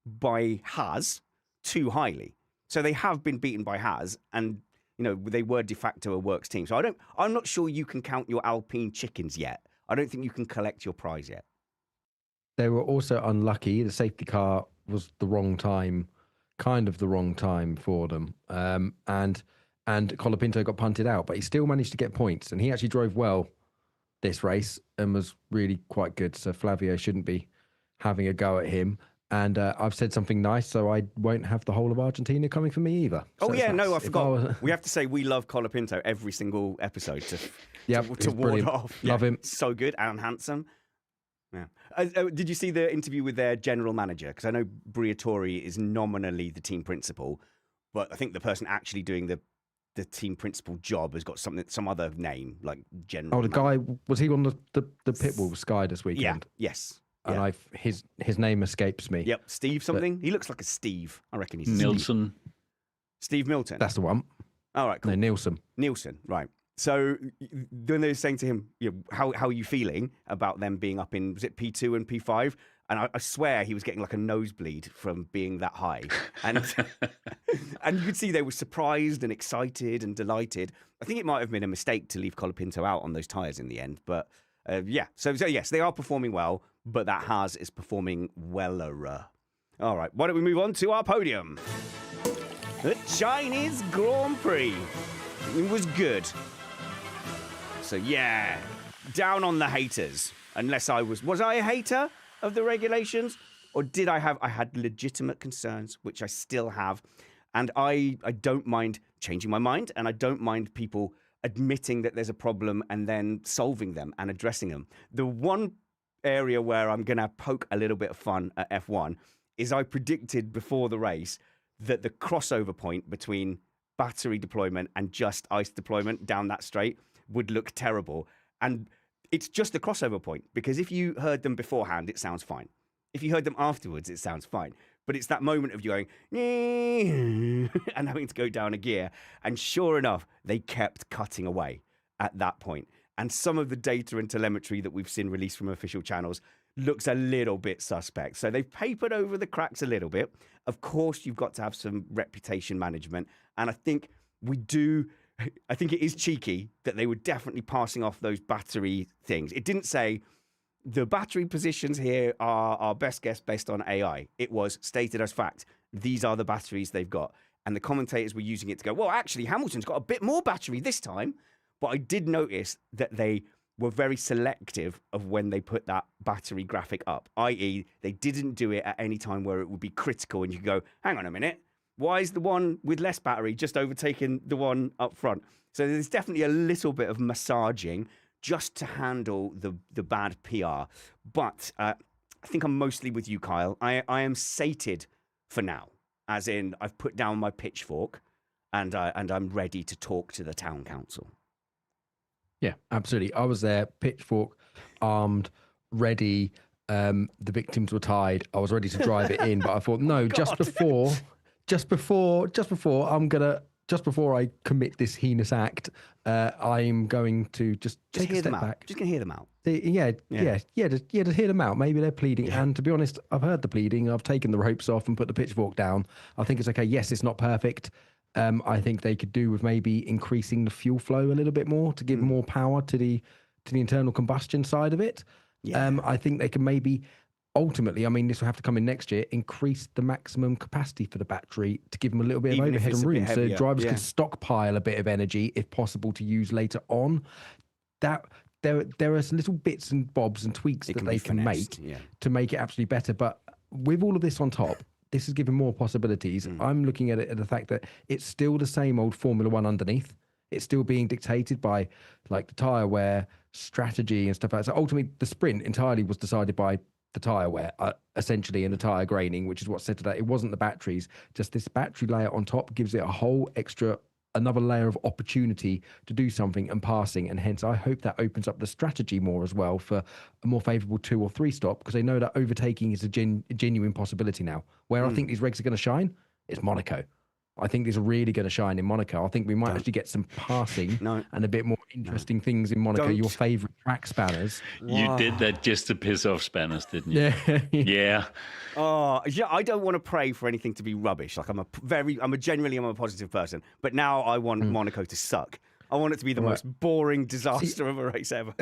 by Haas too highly. So they have been beaten by Haas, and they were de facto a works team. So I'm not sure you can count your Alpine chickens yet. I don't think you can collect your prize yet. They were also unlucky. The safety car was the wrong time, kind of the wrong time for them. And Colapinto got punted out, but he still managed to get points. And he actually drove well this race and was really quite good. So Flavio shouldn't be having a go at him. And I've said something nice, so I won't have the whole of Argentina coming for me either. Oh, so yeah, no, I forgot. We have to say we love Colapinto every single episode to ward brilliant. off. Love him. So good and handsome. Yeah. Did you see the interview with their general manager? Because I know Briatore is nominally the team principal, but I think the person actually doing the team principal job has got some other name, like general. Oh, the manager. guy, was he on the pit bull with Sky this weekend? Yeah, yes. And his name escapes me. Yep, Steve something. He looks like a Steve. I reckon he's Nilsson. Steve Milton. That's the one. All right, cool. No, Nielsen, right. So then they were saying to him, how are you feeling about them being up in, was it P2 and P5? And I swear he was getting like a nosebleed from being that high. And and you could see they were surprised and excited and delighted. I think it might have been a mistake to leave Colapinto out on those tyres in the end. But So yes, they are performing well, but that Haas is performing weller. All right, why don't we move on to our podium? The Chinese Grand Prix. It was good. So yeah, down on the haters. Unless was I a hater of the regulations? Or did I had legitimate concerns, which I still have. And I don't mind changing my mind, and I don't mind people admitting that there's a problem and then solving them and addressing them. The one area where I'm going to poke a little bit of fun at F1 is I predicted before the race that the crossover point between battery deployment and just ice deployment down that straight would look terrible. And it's just a crossover point, because if you heard them beforehand, it sounds fine. If you heard them afterwards, it sounds fine. But it's that moment of you going, and having to go down a gear. And sure enough, they kept cutting away at that point. And some of the data and telemetry that we've seen released from official channels looks a little bit suspect. So they've papered over the cracks a little bit. Of course, you've got to have some reputation management. And I think it is cheeky that they were definitely passing off those battery things. It didn't say the battery positions here are our best guess based on AI. It was stated as fact. These are the batteries they've got. And the commentators were using it to go, well, actually, Hamilton's got a bit more battery this time. But I did notice that they were very selective of when they put that battery graphic up, i.e. they didn't do it at any time where it would be critical and you go, hang on a minute, why is the one with less battery just overtaking the one up front? So there's definitely a little bit of massaging just to handle the bad PR. But think I'm mostly with you, Kyle. I am sated for now, as in I've put down my pitchfork, and I'm ready to talk to the town council. Yeah, absolutely. I was there, pitchfork, armed, ready. The victims were tied. I was ready to drive it in, but I thought, no, just before I commit this heinous act, I'm going to just take a step back. Just gonna hear them out. To hear them out. Maybe they're pleading. Yeah. And to be honest, I've heard the pleading. I've taken the ropes off and put the pitchfork down. I think it's okay. Yes, it's not perfect. I think they could do with maybe increasing the fuel flow a little bit more to give more power to the internal combustion side of it. Yeah. I think they can maybe ultimately, I mean, this will have to come in next year, increase the maximum capacity for the battery to give them a little bit of overhead and room, so drivers can stockpile a bit of energy if possible to use later on. That there are little bits and bobs and tweaks that they can make to make it absolutely better. But with all of this on top, this is giving more possibilities. I'm looking at it at the fact that it's still the same old Formula One underneath. It's still being dictated by like the tyre wear, strategy and stuff like that. So ultimately, the sprint entirely was decided by the tyre wear, essentially, and the tyre graining, which is what said to that. It wasn't the batteries. Just this battery layer on top gives it a whole another layer of opportunity to do something and passing. And hence, I hope that opens up the strategy more as well for a more favourable 2 or 3 stop, because they know that overtaking is a genuine possibility now. Where I think these regs are going to shine, it's Monaco. I think these are really going to shine in Monaco. I think we might actually get some passing and a bit more interesting things in Monaco. Your favourite track spanners. You did that just to piss off spanners, didn't you? Yeah. Yeah. Oh, yeah. I don't want to pray for anything to be rubbish. Like I'm a positive person, but now I want Monaco to suck. I want it to be the most boring disaster of a race ever.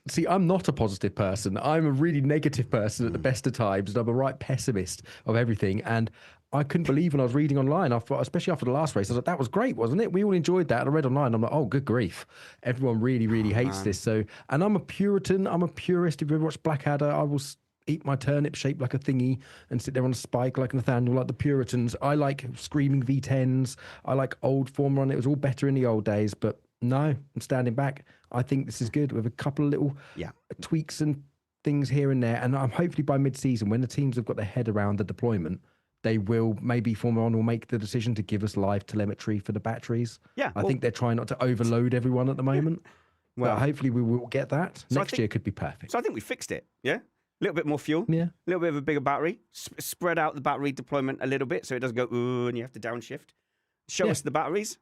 See, I'm not a positive person. I'm a really negative person at the best of times, and I'm a right pessimist of everything. And I couldn't believe when I was reading online, especially after the last race, I was like, that was great, wasn't it? We all enjoyed that. And I read online, I'm like, oh, good grief. Everyone really, really hates this. So, and I'm a Puritan. I'm a purist. If you ever watch Blackadder, I will eat my turnip shaped like a thingy and sit there on a spike like Nathaniel, like the Puritans. I like screaming V10s. I like old Formula One. It was all better in the old days, but no, I'm standing back. I think this is good with a couple of little tweaks and things here and there. And I'm hopefully by mid-season, when the teams have got their head around the deployment, they will, maybe Formula One will make the decision to give us live telemetry for the batteries. Yeah. I think they're trying not to overload everyone at the moment. Well, but hopefully we will get that. So next year could be perfect. So I think we fixed it. Yeah. A little bit more fuel. Yeah. A little bit of a bigger battery. Spread out the battery deployment a little bit so it doesn't go, ooh, and you have to downshift. Show us the batteries.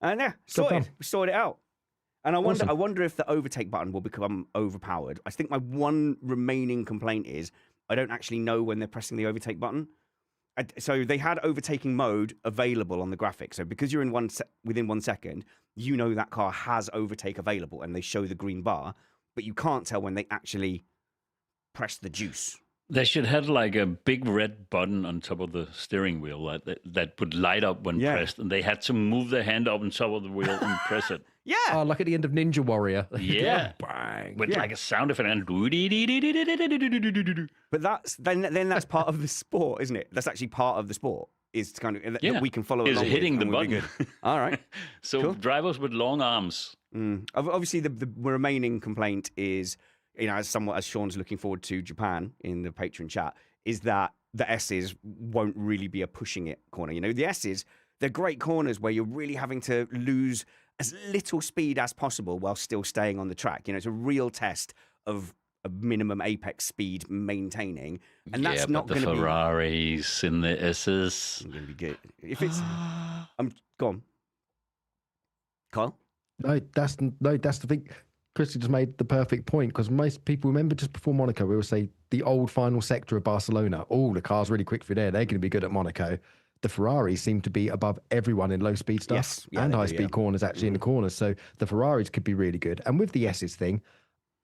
And sorted. We sorted it out. And I wonder if the overtake button will become overpowered. I think my one remaining complaint is I don't actually know when they're pressing the overtake button. So they had overtaking mode available on the graphic. So because you're in within 1 second, you know that car has overtake available, and they show the green bar, but you can't tell when they actually press the juice. They should have like a big red button on top of the steering wheel that would light up when pressed, and they had to move their hand up on top of the wheel and press it. Yeah. Oh, like at the end of Ninja Warrior. Yeah. Bang. With like a sound effect. But that's then that's part of the sport, isn't it? That's actually part of the sport. Is kind of that we can follow along hitting with, the button. All right. So drivers with long arms. Obviously, the remaining complaint is, as Sean's looking forward to Japan in the Patreon chat, is that the S's won't really be a pushing it corner. The S's, they're great corners where you're really having to lose as little speed as possible while still staying on the track. It's a real test of a minimum apex speed maintaining, and that's not going to be. Ferraris in the S's. Going to be good if it's. I'm gone. Kyle. No, that's the thing. Kristian just made the perfect point, because most people remember just before Monaco, we would say the old final sector of Barcelona. Oh, the car's really quick through there. They're going to be good at Monaco. The Ferraris seem to be above everyone in low speed stuff and high speed corners, actually in the corners. So the Ferraris could be really good. And with the S's thing,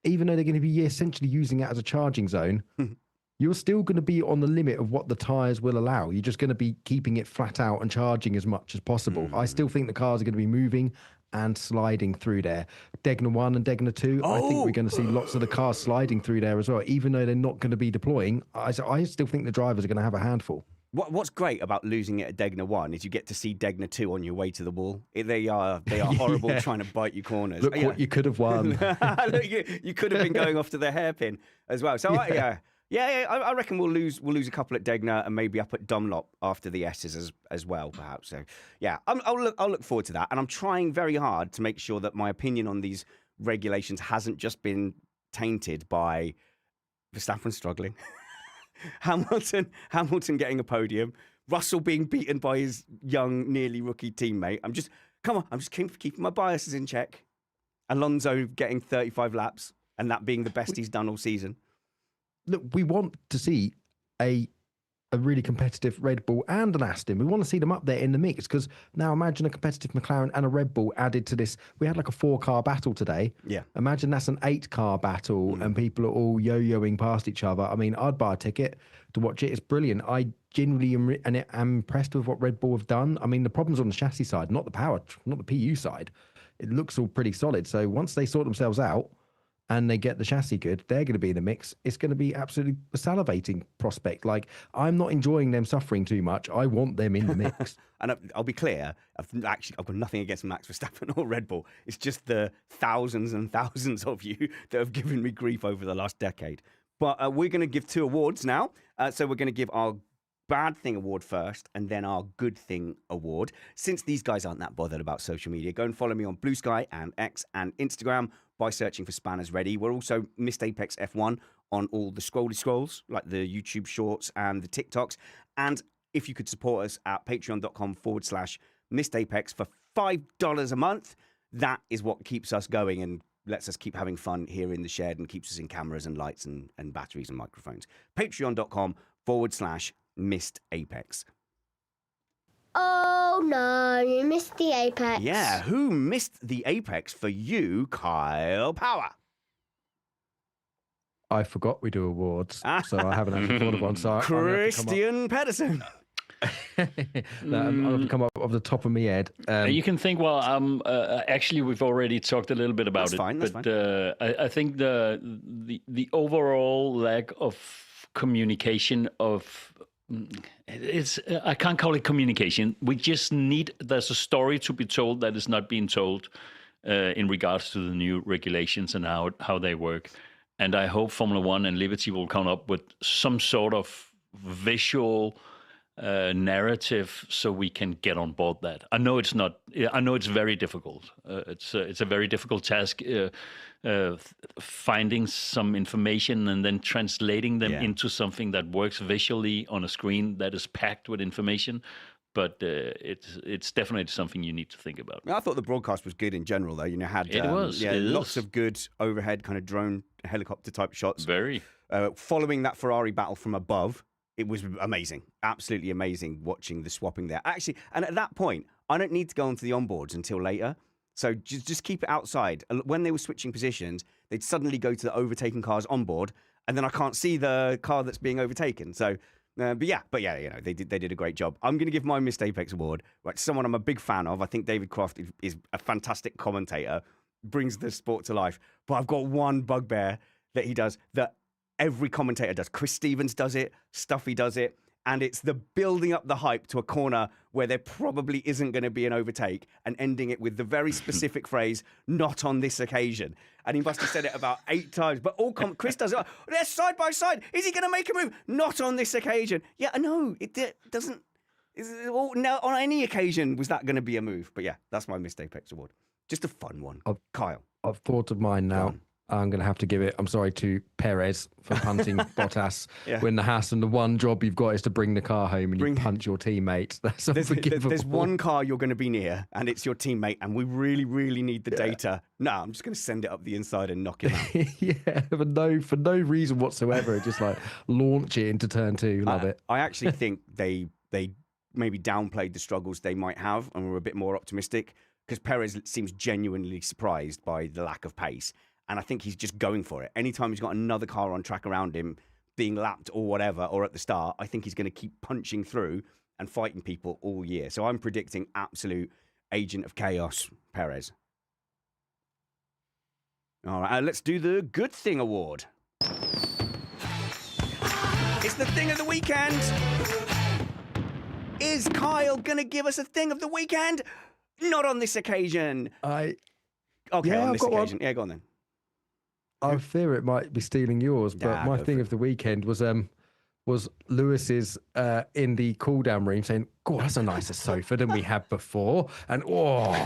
even though they're going to be essentially using it as a charging zone, you're still going to be on the limit of what the tyres will allow. You're just going to be keeping it flat out and charging as much as possible. I still think the cars are going to be moving and sliding through there. Degna 1 and Degna 2, I think we're going to see lots of the cars sliding through there as well. Even though they're not going to be deploying, I still think the drivers are going to have a handful. What's great about losing it at Degna 1 is you get to see Degna 2 on your way to the wall. They are horrible trying to bite you corners. Look what you could have won. Look, you could have been going off to the hairpin as well. So Yeah, I reckon we'll lose a couple at Degner and maybe up at Dunlop after the S's as well, perhaps. So yeah, I'll look forward to that, and I'm trying very hard to make sure that my opinion on these regulations hasn't just been tainted by Verstappen struggling, Hamilton getting a podium, Russell being beaten by his young, nearly rookie teammate. I'm just keeping my biases in check. Alonso getting 35 laps and that being the best he's done all season. Look, we want to see a really competitive Red Bull and an Aston. We want to see them up there in the mix, because now imagine a competitive McLaren and a Red Bull added to this. We had like a 4-car battle today. Yeah. Imagine that's an 8-car battle and people are all yo-yoing past each other. I mean, I'd buy a ticket to watch it. It's brilliant. I genuinely am impressed with what Red Bull have done. I mean, the problem's on the chassis side, not the power, not the PU side. It looks all pretty solid. So once they sort themselves out and they get the chassis good, they're going to be in the mix. It's going to be absolutely a salivating prospect. Like, I'm not enjoying them suffering too much. I want them in the mix. And I'll be clear, I've got nothing against Max Verstappen or Red Bull. It's just the thousands and thousands of you that have given me grief over the last decade. But we're going to give 2 awards now. So we're going to give our Bad Thing Award first, and then our Good Thing Award. Since these guys aren't that bothered about social media, go and follow me on Blue Sky and X and Instagram by searching for Spanners Ready. We're also Missed Apex F1 on all the scrolls, like the YouTube Shorts and the TikToks. And if you could support us at patreon.com/Missed Apex for $5 a month, that is what keeps us going and lets us keep having fun here in the shed and keeps us in cameras and lights and batteries and microphones. Patreon.com/Missed Apex. Oh no, you missed the apex. Yeah, who missed the apex for you, Kyle Power? I forgot we do awards, so I haven't actually thought of one. So Kristian Pedersen. I'm going to come up off the top of my head. You can think, well, actually, we've already talked a little bit about That's but fine. I think the overall lack of communication of I can't call it communication. We just there's a story to be told that is not being told in regards to the new regulations and how they work. And I hope Formula One and Liberty will come up with some sort of visual narrative so we can get on board that. I know it's very difficult. It's a very difficult task finding some information and then translating them into something that works visually on a screen that is packed with information. But it's definitely something you need to think about. I thought the broadcast was good in general, though. It had lots of good overhead kind of drone helicopter type shots. Very following that Ferrari battle from above. It was amazing, absolutely amazing watching the swapping there. Actually, and at that point, I don't need to go onto the onboards until later. So just keep it outside. When they were switching positions, they'd suddenly go to the overtaken cars onboard, and then I can't see the car that's being overtaken. So, but yeah, they did a great job. I'm going to give my Missed Apex award, right, to someone I'm a big fan of. I think David Croft is a fantastic commentator, brings the sport to life. But I've got one bugbear that he does that every commentator does. Chris Stevens does it, Stuffey does it, and it's the building up the hype to a corner where there probably isn't going to be an overtake and ending it with the very specific phrase, "not on this occasion." And he must have said it about 8 times. But Chris does it. They're side by side. Is he going to make a move? Not on this occasion. Yeah, no, it doesn't. Now, on any occasion was that going to be a move? But yeah, that's my Missed Apex award. Just a fun one. Kyle. I've thought of mine now. I'm going to have to give it, I'm sorry, to Perez for punting Bottas. When the Haas and the one job you've got is to bring the car home and you punch your teammate. That's unforgivable. There's one car you're going to be near and it's your teammate and we really, really need the data. No, I'm just going to send it up the inside and knock him out. for no reason whatsoever. Just like launch it into turn 2. Love it. I actually think they maybe downplayed the struggles they might have and were a bit more optimistic because Perez seems genuinely surprised by the lack of pace. And I think he's just going for it. Anytime he's got another car on track around him, being lapped or whatever, or at the start, I think he's going to keep punching through and fighting people all year. So I'm predicting absolute agent of chaos, Perez. All right, let's do the Good Thing Award. It's the thing of the weekend. Is Kyle going to give us a thing of the weekend? Not on this occasion. Okay, on this occasion. Yeah, go on then. I fear it might be stealing yours, but my thing of the weekend was Lewis's in the cool-down room saying, "God, that's a nicer sofa than we had before." And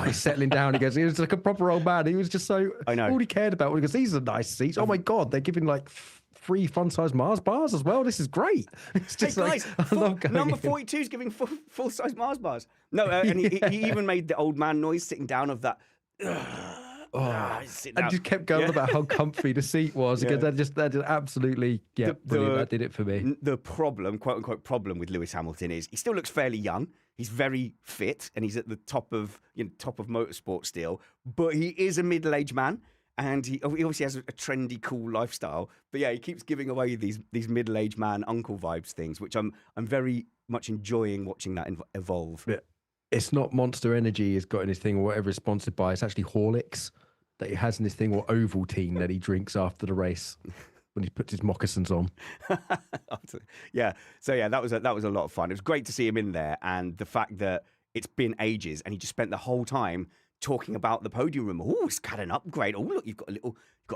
he's settling down. He was like a proper old man. He was just so. I know. All he cared about was these are nice seats. Oh my God, they're giving like free fun-size Mars bars as well. This is great. It's just guys, I love going number in. 42 is giving full-size Mars bars. No, and he even made the old man noise sitting down of that. And just kept going about how comfy the seat was because that just absolutely brilliant. That did it for me. The problem, quote unquote, problem with Lewis Hamilton is he still looks fairly young. He's very fit and he's at the top of motorsport still. But he is a middle-aged man, and he obviously has a trendy, cool lifestyle. But yeah, he keeps giving away these middle-aged man uncle vibes things, which I'm very much enjoying watching that evolve. Yeah. It's not Monster Energy has got in his thing or whatever it's sponsored by. It's actually Horlicks that he has in his thing, or Ovaltine that he drinks after the race when he puts his moccasins on. Yeah. So yeah, that was a lot of fun. It was great to see him in there, and the fact that it's been ages and he just spent the whole time talking about the podium room. Oh, it's got an upgrade. Oh, look, you've got a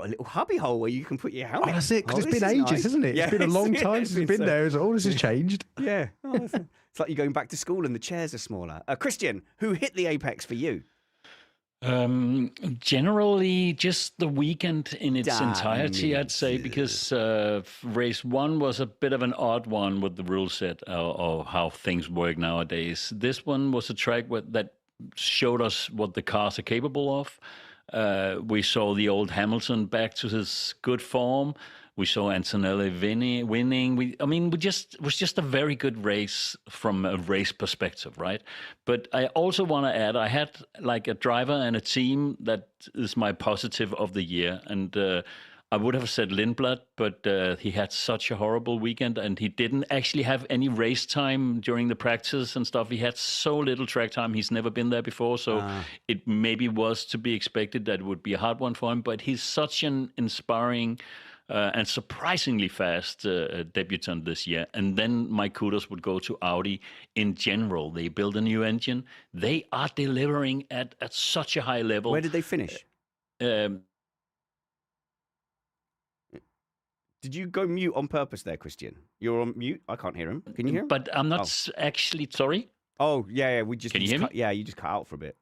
little hubby hole where you can put your helmet. Oh, that's it, because it's been ages, isn't it? It's been a long time since it's been there. So, this has changed. Yeah. It's like you're going back to school and the chairs are smaller. Kristian, who hit the apex for you? Generally, just the weekend in its entirety, I'd say, because race 1 was a bit of an odd one with the rule set or how things work nowadays. This one was a track that showed us what the cars are capable of. We saw the old Hamilton back to his good form. We saw Antonelli winning. It was just a very good race from a race perspective, right? But I also want to add, I had like a driver and a team that is my positive of the year. And I would have said Lindblad, but he had such a horrible weekend and he didn't actually have any race time during the practice and stuff. He had so little track time. He's never been there before. So it maybe was to be expected that it would be a hard one for him. But he's such an inspiring and surprisingly fast debutant this year. And then my kudos would go to Audi in general. They build a new engine. They are delivering at such a high level. Where did they finish? Did you go mute on purpose there, Kristian? You're on mute. I can't hear him. Can you hear him? But I'm not actually sorry. Oh, yeah. Can you hear me? Yeah, you just cut out for a bit.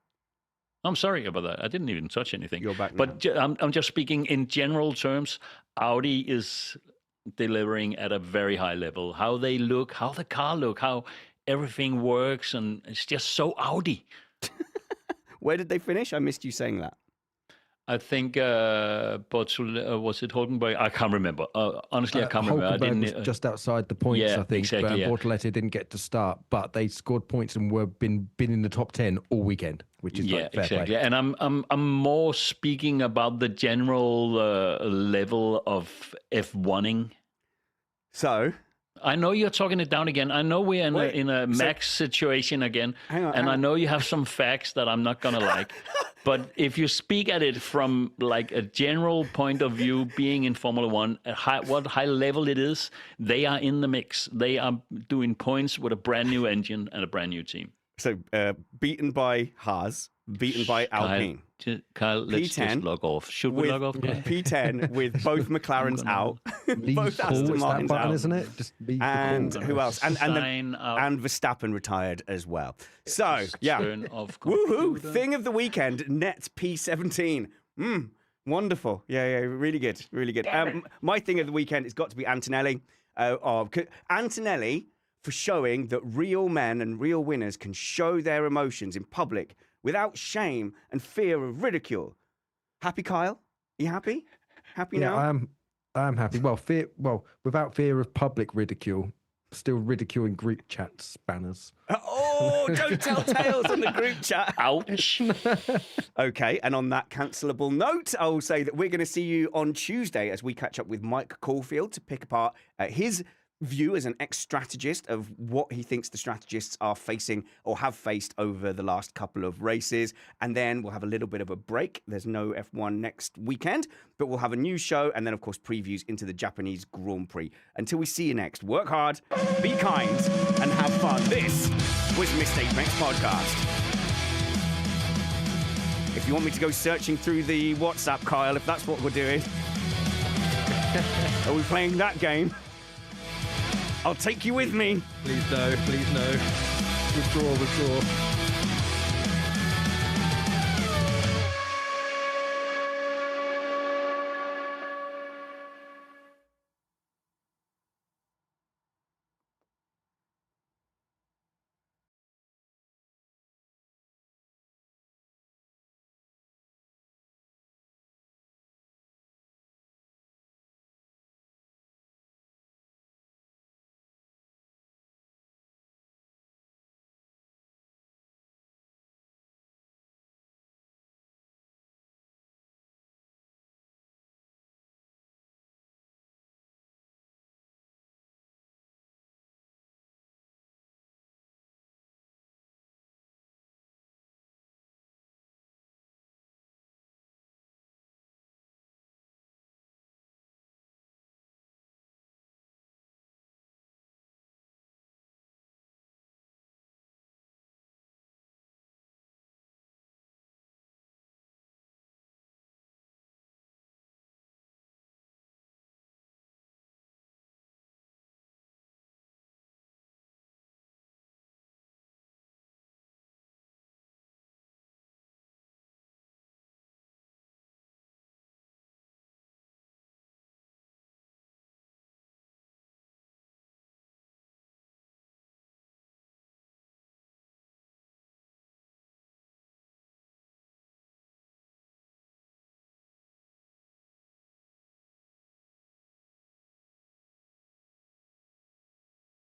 I'm sorry about that. I didn't even touch anything. You're back now. But I'm just speaking in general terms. Audi is delivering at a very high level. How they look, how the car look, how everything works, and it's just so Audi. Where did they finish? I missed you saying that. I think was it Hulkenberg? I can't remember. Honestly, I can't remember. I didn't, was just outside the points, I think. Exactly, Bortoletti didn't get to start, but they scored points and were been in the top 10 all weekend, which is fair exactly. play. And I'm more speaking about the general level of F1ing. So I know you're talking it down again. I know we're in a max situation again, hang on. I know you have some facts that I'm not gonna like. But if you speak at it from like a general point of view, being in Formula One, what high level it is, they are in the mix. They are doing points with a brand new engine and a brand new team. So beaten by Haas, beaten by Alpine. Kyle, let's just log off. Should we log off? P10 with both McLarens out, both Aston Martins out, isn't it? Just and who else? And Verstappen retired as well. So yeah, woohoo! Thing of the weekend, net P17. Wonderful. Yeah, really good, really good. My thing of the weekend has got to be Antonelli. Antonelli for showing that real men and real winners can show their emotions in public without shame and fear of ridicule. Happy, Kyle? You happy? Happy now? I'm happy. Well, without fear of public ridicule, still ridiculing group chats, banners. Oh, don't tell tales on the group chat. Ouch. Okay, and on that cancelable note, I will say that we're going to see you on Tuesday as we catch up with Mike Caulfield to pick apart his view as an ex-strategist of what he thinks the strategists are facing or have faced over the last couple of races. And then we'll have a little bit of a break. There's no F1 next weekend, but we'll have a new show and then, of course, previews into the Japanese Grand Prix. Until we see you next, work hard, be kind, and have fun. This was Missed Apex Podcast. If you want me to go searching through the WhatsApp, Kyle, if that's what we're doing. Are we playing that game? I'll take you with me. Please no, please no. Withdraw.